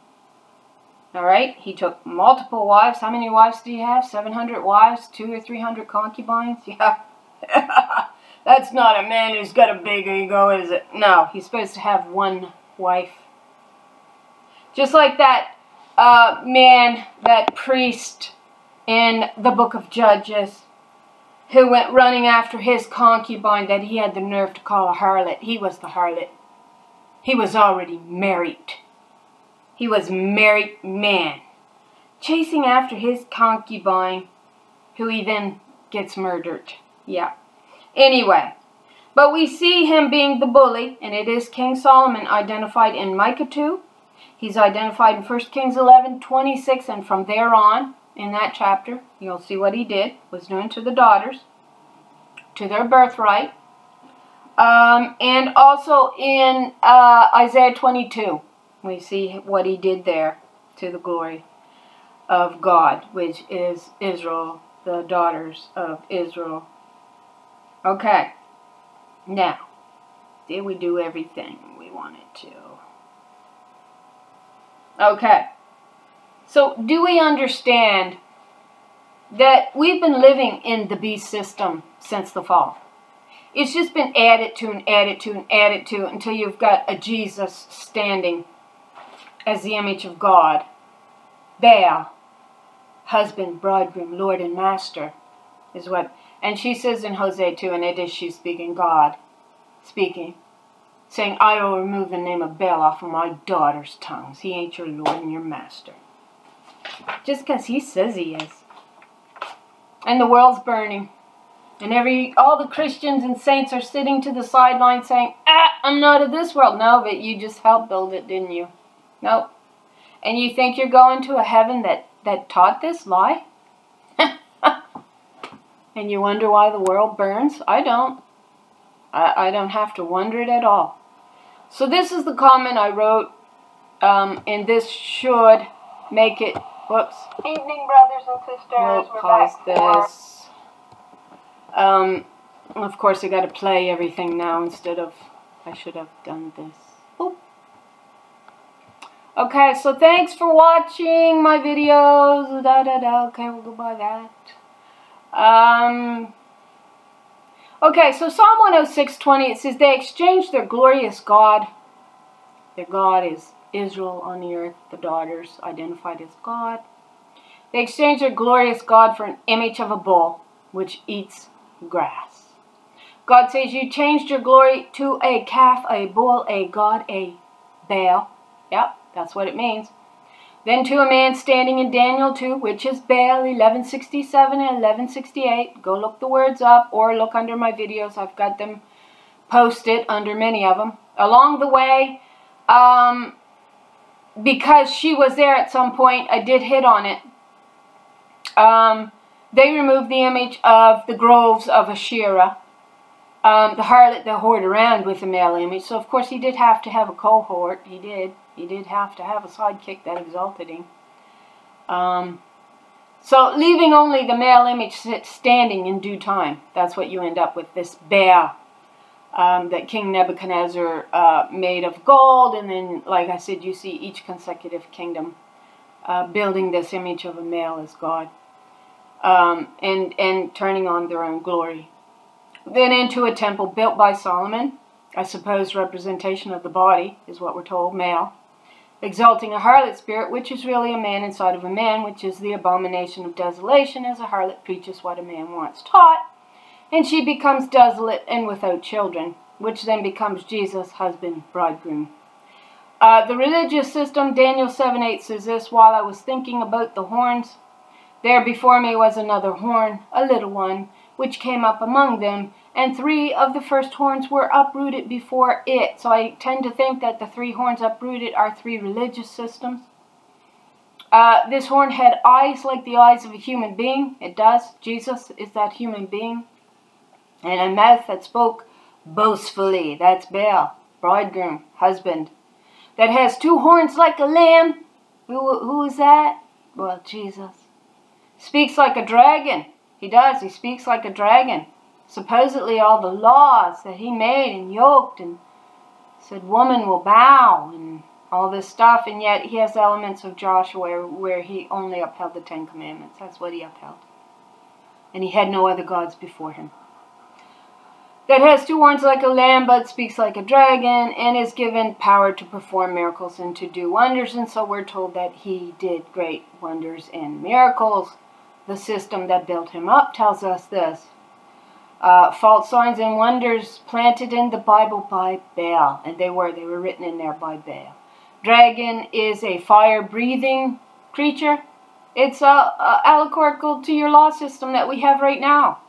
All right, he took multiple wives. How many wives do you have? 700 wives, 200 or 300 concubines? Yeah. That's not a man who's got a big ego, is it? No, he's supposed to have one wife. Just like that man, that priest in the book of Judges, who went running after his concubine that he had the nerve to call a harlot. He was the harlot. He was already married. He was a married man, chasing after his concubine, who he then gets murdered. Yeah. Anyway, but we see him being the bully, and it is King Solomon identified in Micah 2. He's identified in 1 Kings 11:26, and from there on, in that chapter, you'll see what he did, was doing to the daughters, to their birthright. And also in Isaiah 22, we see what he did there to the glory of God, which is Israel, the daughters of Israel. Okay, now, did we do everything we wanted to? Okay, so do we understand that we've been living in the beast system since the fall? It's just been added to and added to and added to until you've got a Jesus standing as the image of God. Baal, husband, bridegroom, Lord and Master, is what. And she says in Hosea 2, and it is she speaking, God speaking, saying, I will remove the name of Baal off of my daughter's tongues. He ain't your Lord and your Master. Just because he says he is. And the world's burning. And all the Christians and saints are sitting to the sidelines saying, I'm not of this world. No, but you just helped build it, didn't you? Nope. And you think you're going to a heaven that taught this lie? And you wonder why the world burns? I don't. I don't have to wonder it at all. So this is the comment I wrote And this should make it, whoops. Evening, brothers and sisters. We'll We're pause back this. Of course, I got to play everything now instead of, I should have done this. Oh. Okay, so thanks for watching my videos. Okay, we'll go by that. Okay, so Psalm 106:20, it says, they exchanged their glorious God. Their God is Israel on the earth, the daughters identified as God. They exchanged their glorious God for an image of a bull, which eats grass. God says, you changed your glory to a calf, a bull, a god, a Baal. Yep, that's what it means. Then to a man standing in Daniel 2, which is Baal, 1167 and 1168. Go look the words up or look under my videos. I've got them posted under many of them. Along the way, because she was there at some point, I did hit on it. They removed the image of the groves of Asherah. The harlot that whored around with the male image. So, of course, he did have to have a cohort. He did. He did have to have a sidekick that exalted him. So, leaving only the male image standing in due time. That's what you end up with, this Baal that King Nebuchadnezzar made of gold. And then, like I said, you see each consecutive kingdom building this image of a male as God. And turning on their own glory. Then into a temple built by Solomon, I suppose representation of the body is what we're told, male, exalting a harlot spirit, which is really a man inside of a man, which is the abomination of desolation, as a harlot preaches what a man wants taught, and she becomes desolate and without children, which then becomes Jesus, husband, bridegroom. The religious system, Daniel 7:8 says this, while I was thinking about the horns, there before me was another horn, a little one, which came up among them, and 3 of the first horns were uprooted before it. So I tend to think that the 3 horns uprooted are 3 religious systems. This horn had eyes like the eyes of a human being. It does. Jesus is that human being. And a mouth that spoke boastfully. That's Baal, bridegroom, husband. That has 2 horns like a lamb. Who is that? Well, Jesus. Speaks like a dragon. He does. He speaks like a dragon. Supposedly all the laws that he made and yoked and said woman will bow and all this stuff. And yet he has elements of Joshua where he only upheld the 10 Commandments. That's what he upheld. And he had no other gods before him. That has 2 horns like a lamb but speaks like a dragon and is given power to perform miracles and to do wonders. And so we're told that he did great wonders and miracles. The system that built him up tells us this. False signs and wonders planted in the Bible by Baal. And they were written in there by Baal. Dragon is a fire-breathing creature. It's allegorical to your law system that we have right now.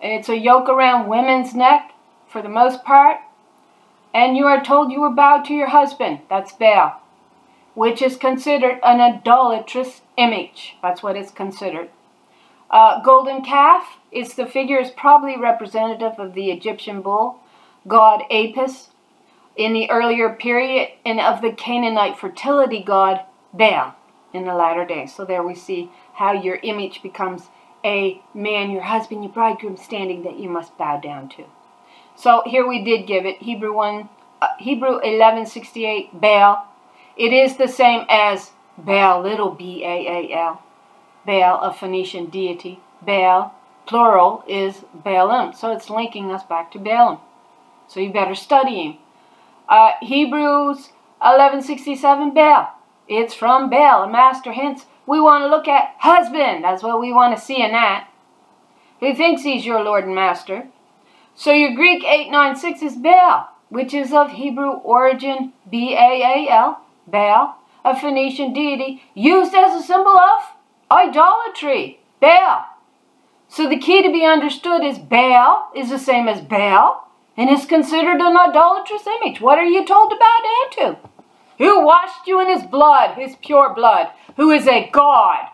It's a yoke around women's neck, for the most part. And you are told you will bow to your husband. That's Baal. Which is considered an idolatrous image. That's what it's considered. Golden calf, the figure is probably representative of the Egyptian bull, god Apis, in the earlier period, and of the Canaanite fertility god Baal in the latter days. So there we see how your image becomes a man, your husband, your bridegroom standing that you must bow down to. So here we did give it, Hebrew 1168, Baal. It is the same as Baal, little B-A-A-L. Baal, a Phoenician deity. Baal, plural, is Baalim. So it's linking us back to Baalim. So you better study him. Hebrews 1167, Baal. It's from Baal, a master. Hence, we want to look at husband. That's what we want to see in that. Who thinks he's your Lord and Master. So your Greek 896 is Baal, which is of Hebrew origin, B-A-A-L. Baal, a Phoenician deity, used as a symbol of idolatry. Baal. So the key to be understood is Baal is the same as Baal and is considered an idolatrous image. What are you told to bow down to? Who washed you in his blood, his pure blood, who is a god.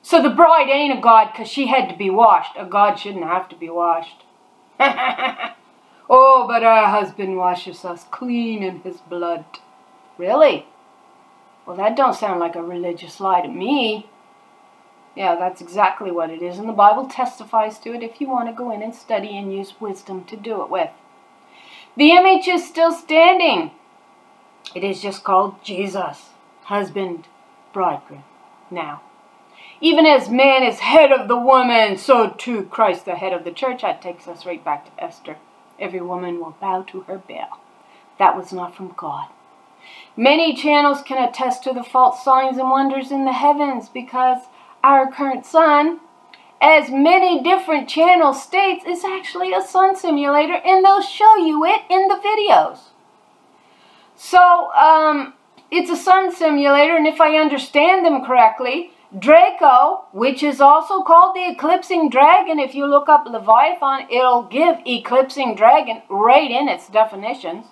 So the bride ain't a god because she had to be washed. A god shouldn't have to be washed. Oh, but our husband washes us clean in his blood. Really? Well, that don't sound like a religious lie to me. Yeah, that's exactly what it is, and the Bible testifies to it if you want to go in and study and use wisdom to do it with. The image is still standing. It is just called Jesus, husband, bridegroom. Now, even as man is head of the woman, so too Christ the head of the church. That takes us right back to Esther. Every woman will bow to her Baal. That was not from God. Many channels can attest to the false signs and wonders in the heavens because our current sun, as many different channels states, is actually a sun simulator, and they'll show you it in the videos. So, it's a sun simulator, and if I understand them correctly, Draco, which is also called the eclipsing dragon, if you look up Leviathan, it'll give eclipsing dragon right in its definitions,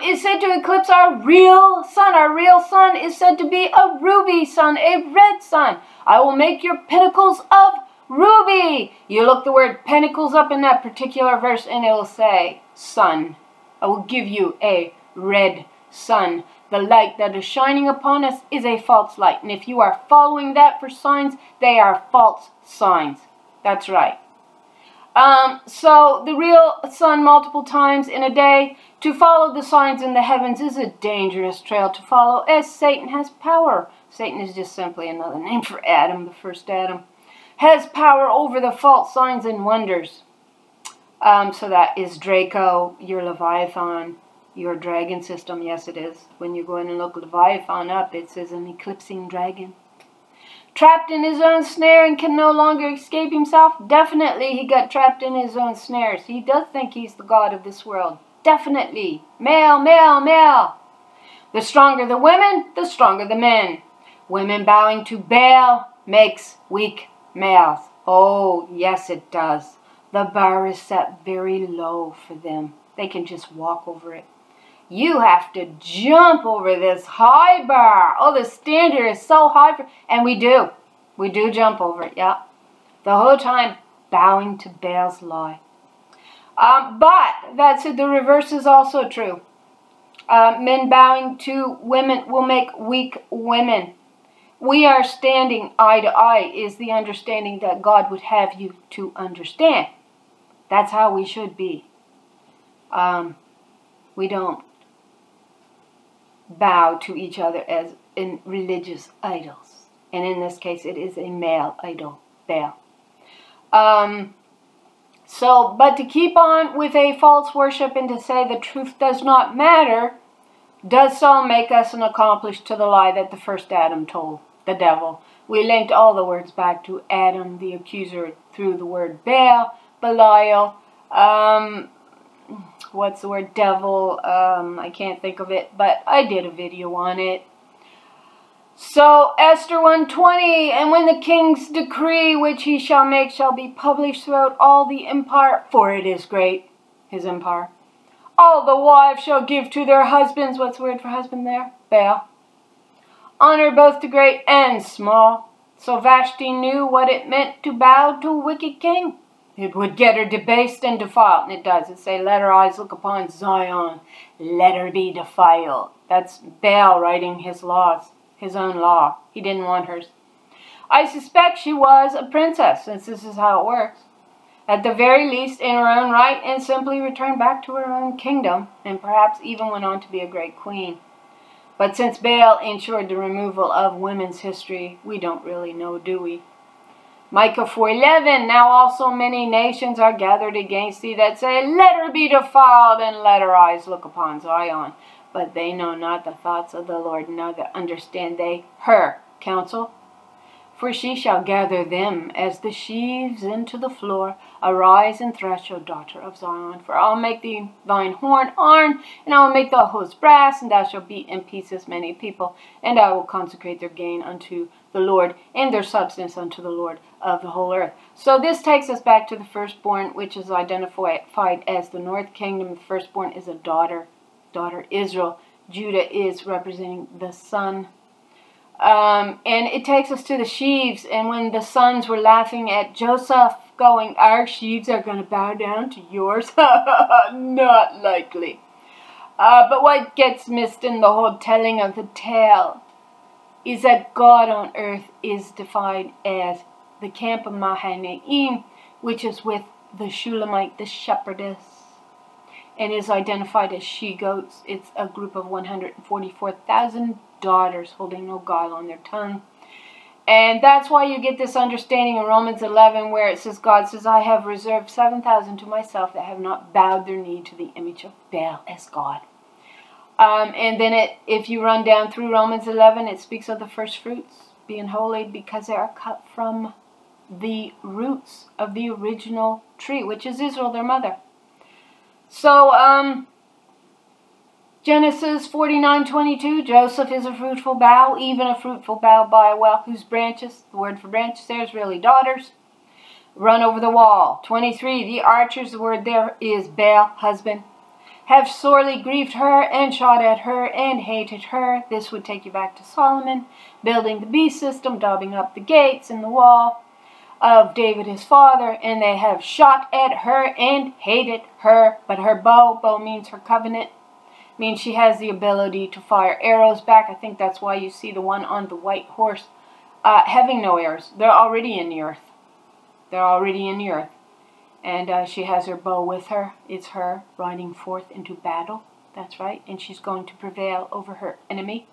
is said to eclipse our real sun. Our real sun is said to be a ruby sun, a red sun. I will make your pinnacles of ruby. You look the word pinnacles up in that particular verse and it will say sun. I will give you a red sun. The light that is shining upon us is a false light. And if you are following that for signs, they are false signs. That's right. So the real sun multiple times in a day to follow the signs in the heavens is a dangerous trail to follow, as Satan has power. Satan is just simply another name for Adam, the first Adam. Has power over the false signs and wonders. So that is Draco, your Leviathan, your dragon system. Yes, it is. When you go in and look Leviathan up, it says an eclipsing dragon. Trapped in his own snare and can no longer escape himself? Definitely he got trapped in his own snares. He does think he's the God of this world. Definitely. Male, male, male. The stronger the women, the stronger the men. Women bowing to Baal makes weak males. Oh, yes it does. The bar is set very low for them. They can just walk over it. You have to jump over this high bar. Oh, the standard is so high. And we do. We do jump over it, yeah. The whole time bowing to Baal's lie. But that's it. The reverse is also true. Men bowing to women will make weak women. We are standing eye to eye is the understanding that God would have you to understand. That's how we should be. We don't bow to each other as in religious idols. And in this case, it is a male idol, Baal. But to keep on with a false worship and to say the truth does not matter, does so make us an accomplice to the lie that the first Adam told, the devil. We linked all the words back to Adam, the accuser, through the word Baal, Belial, what's the word, devil, I can't think of it, but I did a video on it. So, Esther 1:20, and when the king's decree which he shall make shall be published throughout all the empire, for it is great, his empire, all the wives shall give to their husbands, what's the word for husband there? Baal. Honor both to great and small. So Vashti knew what it meant to bow to a wicked king. It would get her debased and defiled. And it does. It say, let her eyes look upon Zion. Let her be defiled. That's Baal writing his laws. His own law. He didn't want hers. I suspect she was a princess, since this is how it works. At the very least, in her own right, and simply returned back to her own kingdom, and perhaps even went on to be a great queen. But since Baal ensured the removal of women's history, we don't really know, do we? Micah 4:11, now also many nations are gathered against thee that say, let her be defiled, and let her eyes look upon Zion. But they know not the thoughts of the Lord, neither understand they her counsel. For she shall gather them as the sheaves into the floor. Arise and thresh, O daughter of Zion. For I'll make thine horn iron, and I will make thy host brass, and thou shalt beat in pieces many people. And I will consecrate their gain unto the Lord, and their substance unto the Lord of the whole earth. So this takes us back to the firstborn, which is identified as the north kingdom. The firstborn is a daughter Israel. Judah is representing the son. And it takes us to the sheaves, and when the sons were laughing at Joseph, going, our sheaves are going to bow down to yours. Not likely. But what gets missed in the whole telling of the tale is that God on earth is defined as the camp of Mahanaim, which is with the Shulamite, the shepherdess, and is identified as she-goats. It's a group of 144,000 daughters holding no guile on their tongue. And that's why you get this understanding in Romans 11 where it says, God says, I have reserved 7,000 to myself that have not bowed their knee to the image of Baal as God. And then if you run down through Romans 11, it speaks of the first fruits being holy because they are cut from the roots of the original tree, which is Israel, their mother. So, Genesis 49:22, Joseph is a fruitful bough, even a fruitful bough by a well, whose branches, the word for branches there is really daughters, run over the wall. 23, the archers, the word there is Baal, husband, have sorely grieved her and shot at her and hated her. This would take you back to Solomon, building the beast system, daubing up the gates and the wall of David his father, and they have shot at her and hated her. But her bow means her covenant, means she has the ability to fire arrows back. I think that's why you see the one on the white horse having no arrows. They're already in the earth. They're already in the earth. And she has her bow with her. It's her riding forth into battle. That's right. And she's going to prevail over her enemy.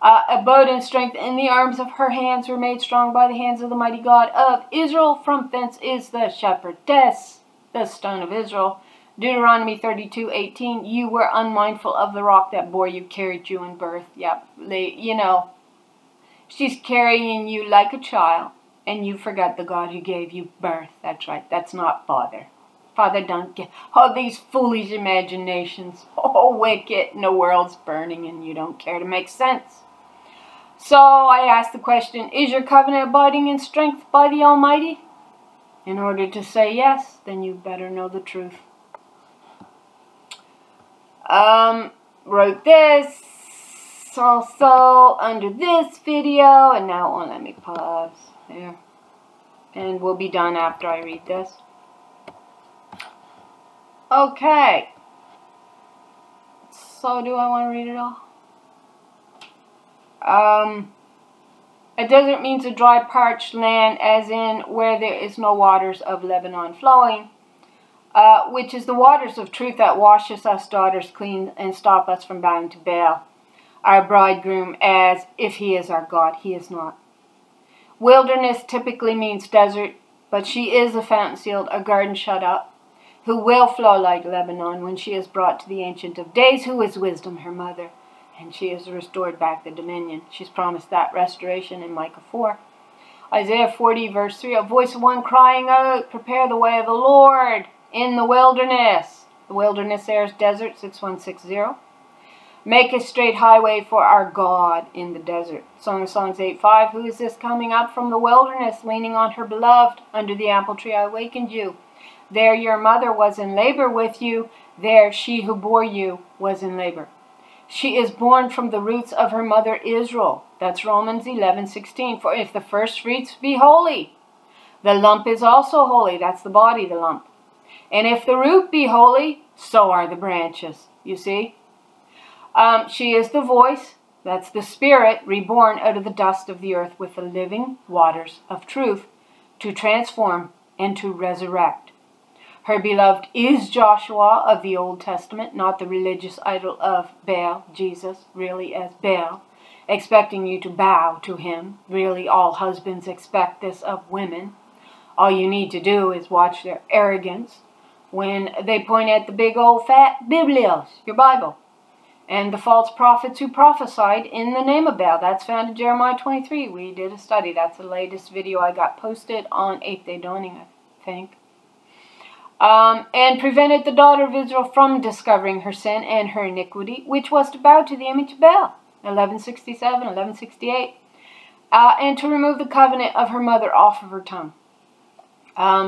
Abode in strength in the arms of her hands were made strong by the hands of the mighty God of Israel. From thence is the shepherdess, the stone of Israel. Deuteronomy 32:18, you were unmindful of the rock that bore you, carried you in birth. Yep, you know, she's carrying you like a child, and you forgot the God who gave you birth. That's right, that's not Father. Father, don't get all these foolish imaginations. Oh, wicked, and the world's burning, and you don't care to make sense. So I ask the question, is your covenant abiding in strength by the Almighty? In order to say yes, then you better know the truth. Wrote this also under this video, and now let me pause there, and we'll be done after I read this. Okay, so do I want to read it all? A desert means a dry, parched land, as in where there is no waters of Lebanon flowing, which is the waters of truth that washes us daughters clean and stop us from bowing to Baal, our bridegroom, as if he is our God. He is not. Wilderness typically means desert, but she is a fountain sealed, a garden shut up, who will flow like Lebanon when she is brought to the Ancient of Days, who is wisdom, her mother, and she is restored back the dominion. She's promised that restoration in Micah 4. Isaiah 40, verse 3, a voice of one crying out, prepare the way of the Lord in the wilderness. The wilderness there is desert, 6160. Make a straight highway for our God in the desert. Song of Songs 8:5, who is this coming up from the wilderness, leaning on her beloved? Under the apple tree I awakened you. There your mother was in labor with you. There she who bore you was in labor. She is born from the roots of her mother Israel. That's Romans 11:16. For if the first fruits be holy, the lump is also holy. That's the body, the lump. And if the root be holy, so are the branches. You see? She is the voice, that's the spirit, reborn out of the dust of the earth with the living waters of truth to transform and to resurrect. Her beloved is Joshua of the Old Testament, not the religious idol of Baal, Jesus, really as Baal, expecting you to bow to him. Really, all husbands expect this of women. All you need to do is watch their arrogance when they point at the big old fat Biblios, your Bible, and the false prophets who prophesied in the name of Baal. That's found in Jeremiah 23. We did a study. That's the latest video I got posted on 8th Day Dawning, I think. And prevented the daughter of Israel from discovering her sin and her iniquity, which was to bow to the image of Baal, 1167, 1168, and to remove the covenant of her mother off of her tongue.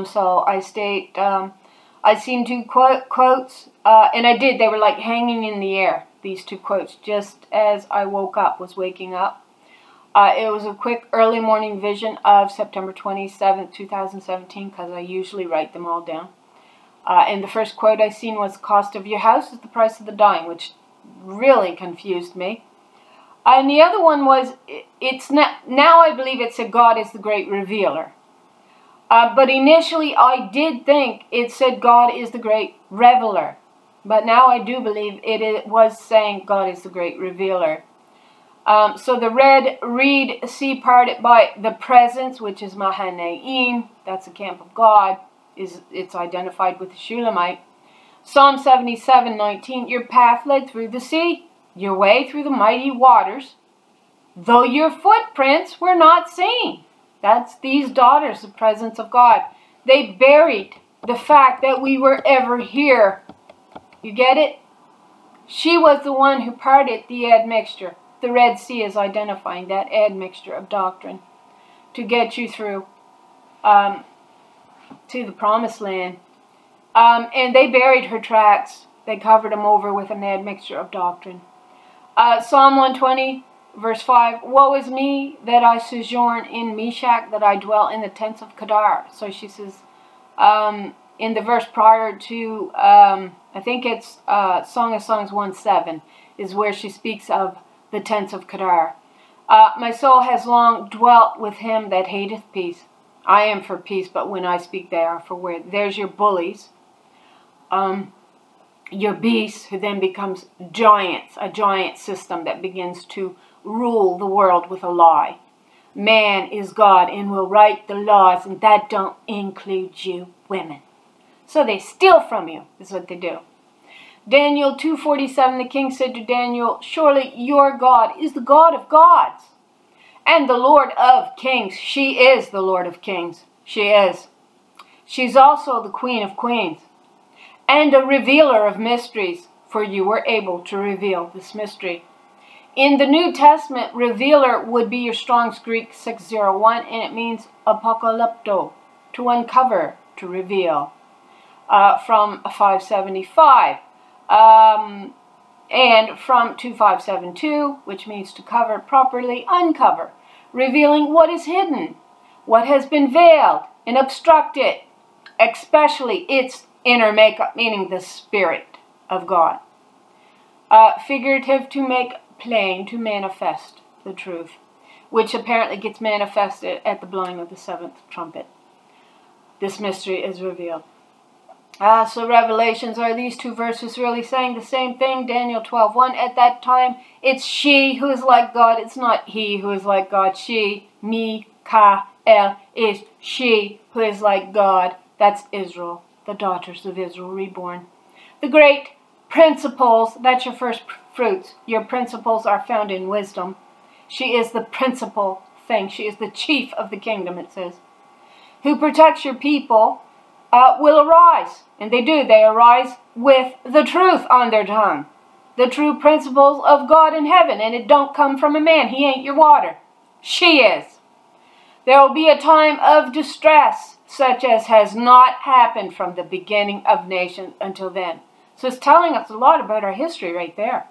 So I state, I seen two quotes, and I did, they were like hanging in the air, these two quotes, just as I was waking up. It was a quick early morning vision of September 27th, 2017, because I usually write them all down. And the first quote I seen was, the cost of your house is the price of the dying, which really confused me. And the other one was, it's not, now I believe it said God is the great revealer. But initially I did think it said God is the great reveler. But now I do believe it was saying God is the great revealer. So the red reed sea parted by the presence, which is Mahanaim, that's the camp of God, it's identified with the Shulamite. Psalm 77:19, your path led through the sea, your way through the mighty waters, though your footprints were not seen. That's these daughters, the presence of God. They buried the fact that we were ever here. You get it? She was the one who parted the admixture. The Red Sea is identifying that admixture of doctrine to get you through to the promised land. And they buried her tracks. They covered them over with an admixture of doctrine. Psalm 120, verse 5, woe is me that I sojourn in Meshach, that I dwell in the tents of Kedar. So she says, in the verse prior to, I think it's Song of Songs 1:7, is where she speaks of the tents of Kedar. My soul has long dwelt with him that hateth peace. I am for peace, but when I speak, they are for war. There's your bullies. Your beast, who then becomes giants, a giant system that begins to rule the world with a lie. Man is God and will write the laws, and that don't include you women. So they steal from you, is what they do. Daniel 2:47, the king said to Daniel, surely your God is the God of gods and the Lord of kings. She is the Lord of kings. She is. She's also the Queen of queens and a revealer of mysteries, for you were able to reveal this mystery. In the New Testament, revealer would be your Strong's Greek 601, and it means apocalypto, to uncover, to reveal, from 575. And from 2572, which means to cover, properly uncover, revealing what is hidden, what has been veiled and obstructed, especially its inner makeup, meaning the Spirit of God. Figurative, to make plain, to manifest the truth, which apparently gets manifested at the blowing of the seventh trumpet. This mystery is revealed. So Revelations, are these two verses really saying the same thing? Daniel 12:1, at that time, it's she who is like God. It's not he who is like God. She, Mi-Ka-El, is she who is like God. That's Israel, the daughters of Israel reborn. The great principles, that's your first fruits. Your principles are found in wisdom. She is the principal thing. She is the chief of the kingdom, it says. Who protects your people will arise. And they do. They arise with the truth on their tongue. The true principles of God in heaven. And it don't come from a man. He ain't your water. She is. There will be a time of distress, such as has not happened from the beginning of nations until then. So it's telling us a lot about our history right there.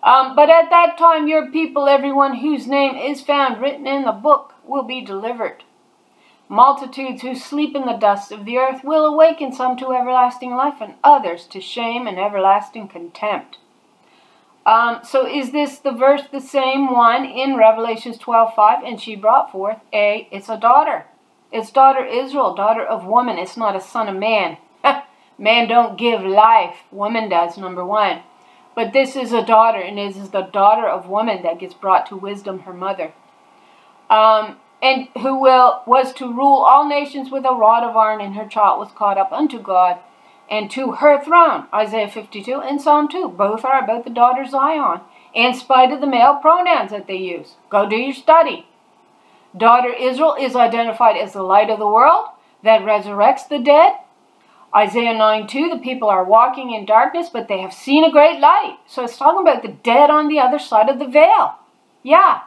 But at that time, your people, everyone whose name is found written in the book, will be delivered. Multitudes who sleep in the dust of the earth will awaken, some to everlasting life and others to shame and everlasting contempt. So is this the verse, the same one in Revelations 12:5? And she brought forth it's a daughter. It's daughter Israel, daughter of woman. It's not a son of man. Man don't give life. Woman does, number one. But this is a daughter, and this is the daughter of woman that gets brought to wisdom, her mother. And who was to rule all nations with a rod of iron, and her child was caught up unto God and to her throne. Isaiah 52 and Psalm 2. Both are about the daughter Zion, in spite of the male pronouns that they use. Go do your study. Daughter Israel is identified as the light of the world that resurrects the dead. Isaiah 9:2, the people are walking in darkness, but they have seen a great light. So it's talking about the dead on the other side of the veil. Yeah,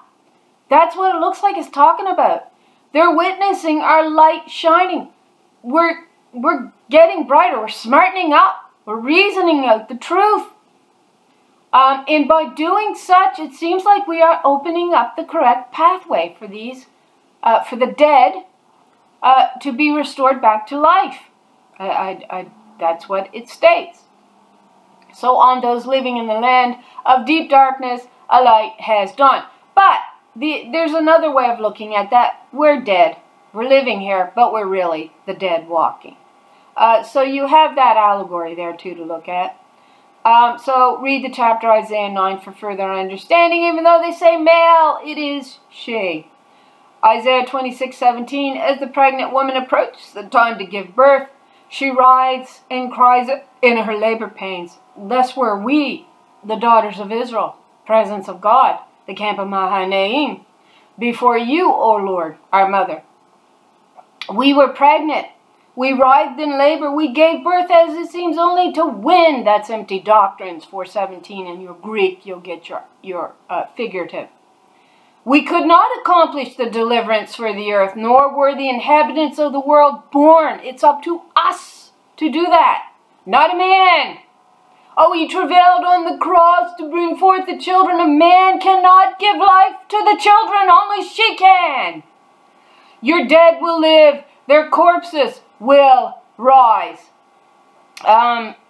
that's what it looks like it's talking about. They're witnessing our light shining. We're getting brighter. We're smartening up. We're reasoning out the truth. And by doing such, it seems like we are opening up the correct pathway for these, for the dead to be restored back to life. That's what it states. So on those living in the land of deep darkness, a light has dawned. But there's another way of looking at that. We're dead. We're living here, but we're really the dead walking. So you have that allegory there too to look at. So read the chapter Isaiah 9 for further understanding. Even though they say male, it is she. Isaiah 26:17, as the pregnant woman approaches the time to give birth, she writhes and cries in her labor pains. Thus were we, the daughters of Israel, presence of God, the camp of Mahanaim, before you, O Lord, our mother. We were pregnant. We writhed in labor. We gave birth as it seems only to wind. That's empty doctrines, 4:17. In your Greek, you'll get your figurative. We could not accomplish the deliverance for the earth, nor were the inhabitants of the world born. It's up to us to do that, not a man. Oh, he travailed on the cross to bring forth the children. A man cannot give life to the children, only she can. Your dead will live, their corpses will rise.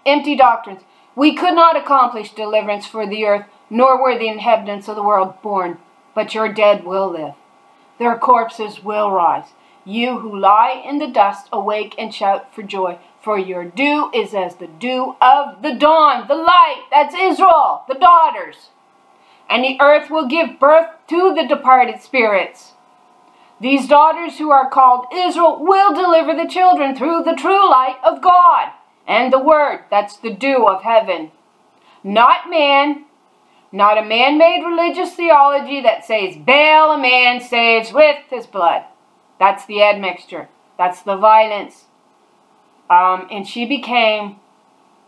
Empty doctrines. We could not accomplish deliverance for the earth, nor were the inhabitants of the world born. But your dead will live. Their corpses will rise. You who lie in the dust, awake and shout for joy. For your dew is as the dew of the dawn, the light. That's Israel, the daughters. And the earth will give birth to the departed spirits. These daughters who are called Israel will deliver the children through the true light of God. And the word, that's the dew of heaven. Not man. Not a man-made religious theology that says Baal a man saves with his blood. That's the admixture. That's the violence. And she became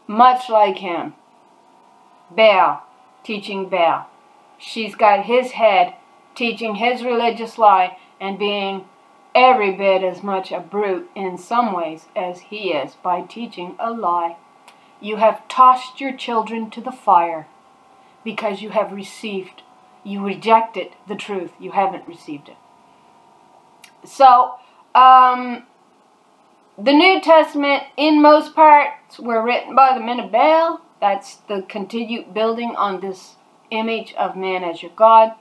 much like him. Baal, teaching Baal. She's got his head, teaching his religious lie, and being every bit as much a brute in some ways as he is by teaching a lie. You have tossed your children to the fire. Because you rejected the truth. You haven't received it. So, the New Testament, in most parts, were written by the men of Baal. That's the continued building on this image of man as your God.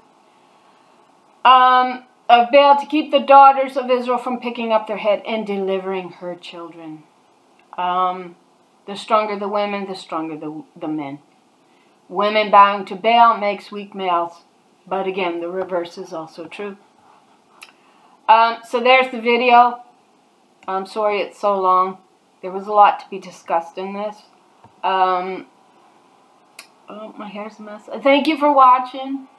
Of Baal to keep the daughters of Israel from picking up their head and delivering her children. The stronger the women, the stronger the men. Women bowing to Baal makes weak males. But again, the reverse is also true. So there's the video. I'm sorry it's so long. There was a lot to be discussed in this. Oh, my hair's a mess. Thank you for watching.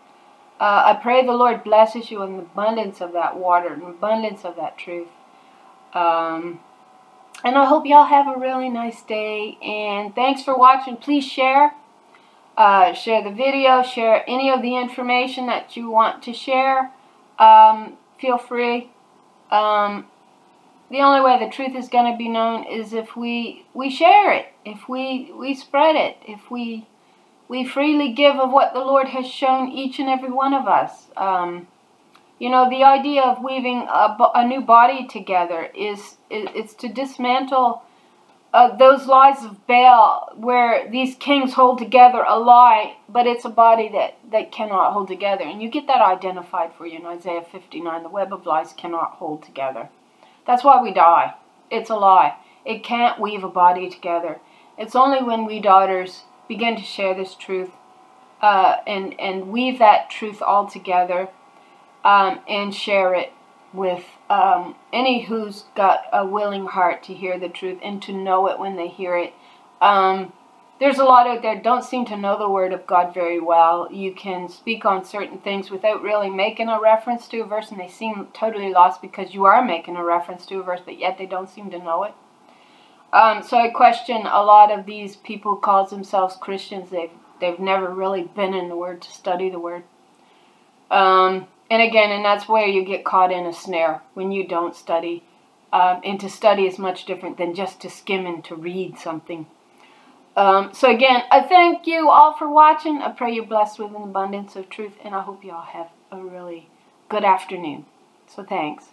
I pray the Lord blesses you in the abundance of that water, in the abundance of that truth. And I hope y'all have a really nice day. And thanks for watching. Please share. Share the video, share any of the information that you want to share. Feel free. The only way the truth is going to be known is if we share it, if we spread it, if we freely give of what the Lord has shown each and every one of us. You know, the idea of weaving a new body together it's to dismantle those lies of Baal, where these kings hold together a lie, but it's a body that cannot hold together. And you get that identified for you in Isaiah 59. The web of lies cannot hold together. That's why we die. It's a lie. It can't weave a body together. It's only when we daughters begin to share this truth and weave that truth all together and share it with any who's got a willing heart to hear the truth and to know it when they hear it. There's a lot out there don't seem to know the Word of God very well. You can speak on certain things without really making a reference to a verse, and they seem totally lost because you are making a reference to a verse, but yet they don't seem to know it. So I question a lot of these people who call themselves Christians. They've never really been in the Word to study the Word. And again, and that's where you get caught in a snare when you don't study. And to study is much different than just to skim and to read something. So again, I thank you all for watching. I pray you're blessed with an abundance of truth, and I hope you all have a really good afternoon. So thanks.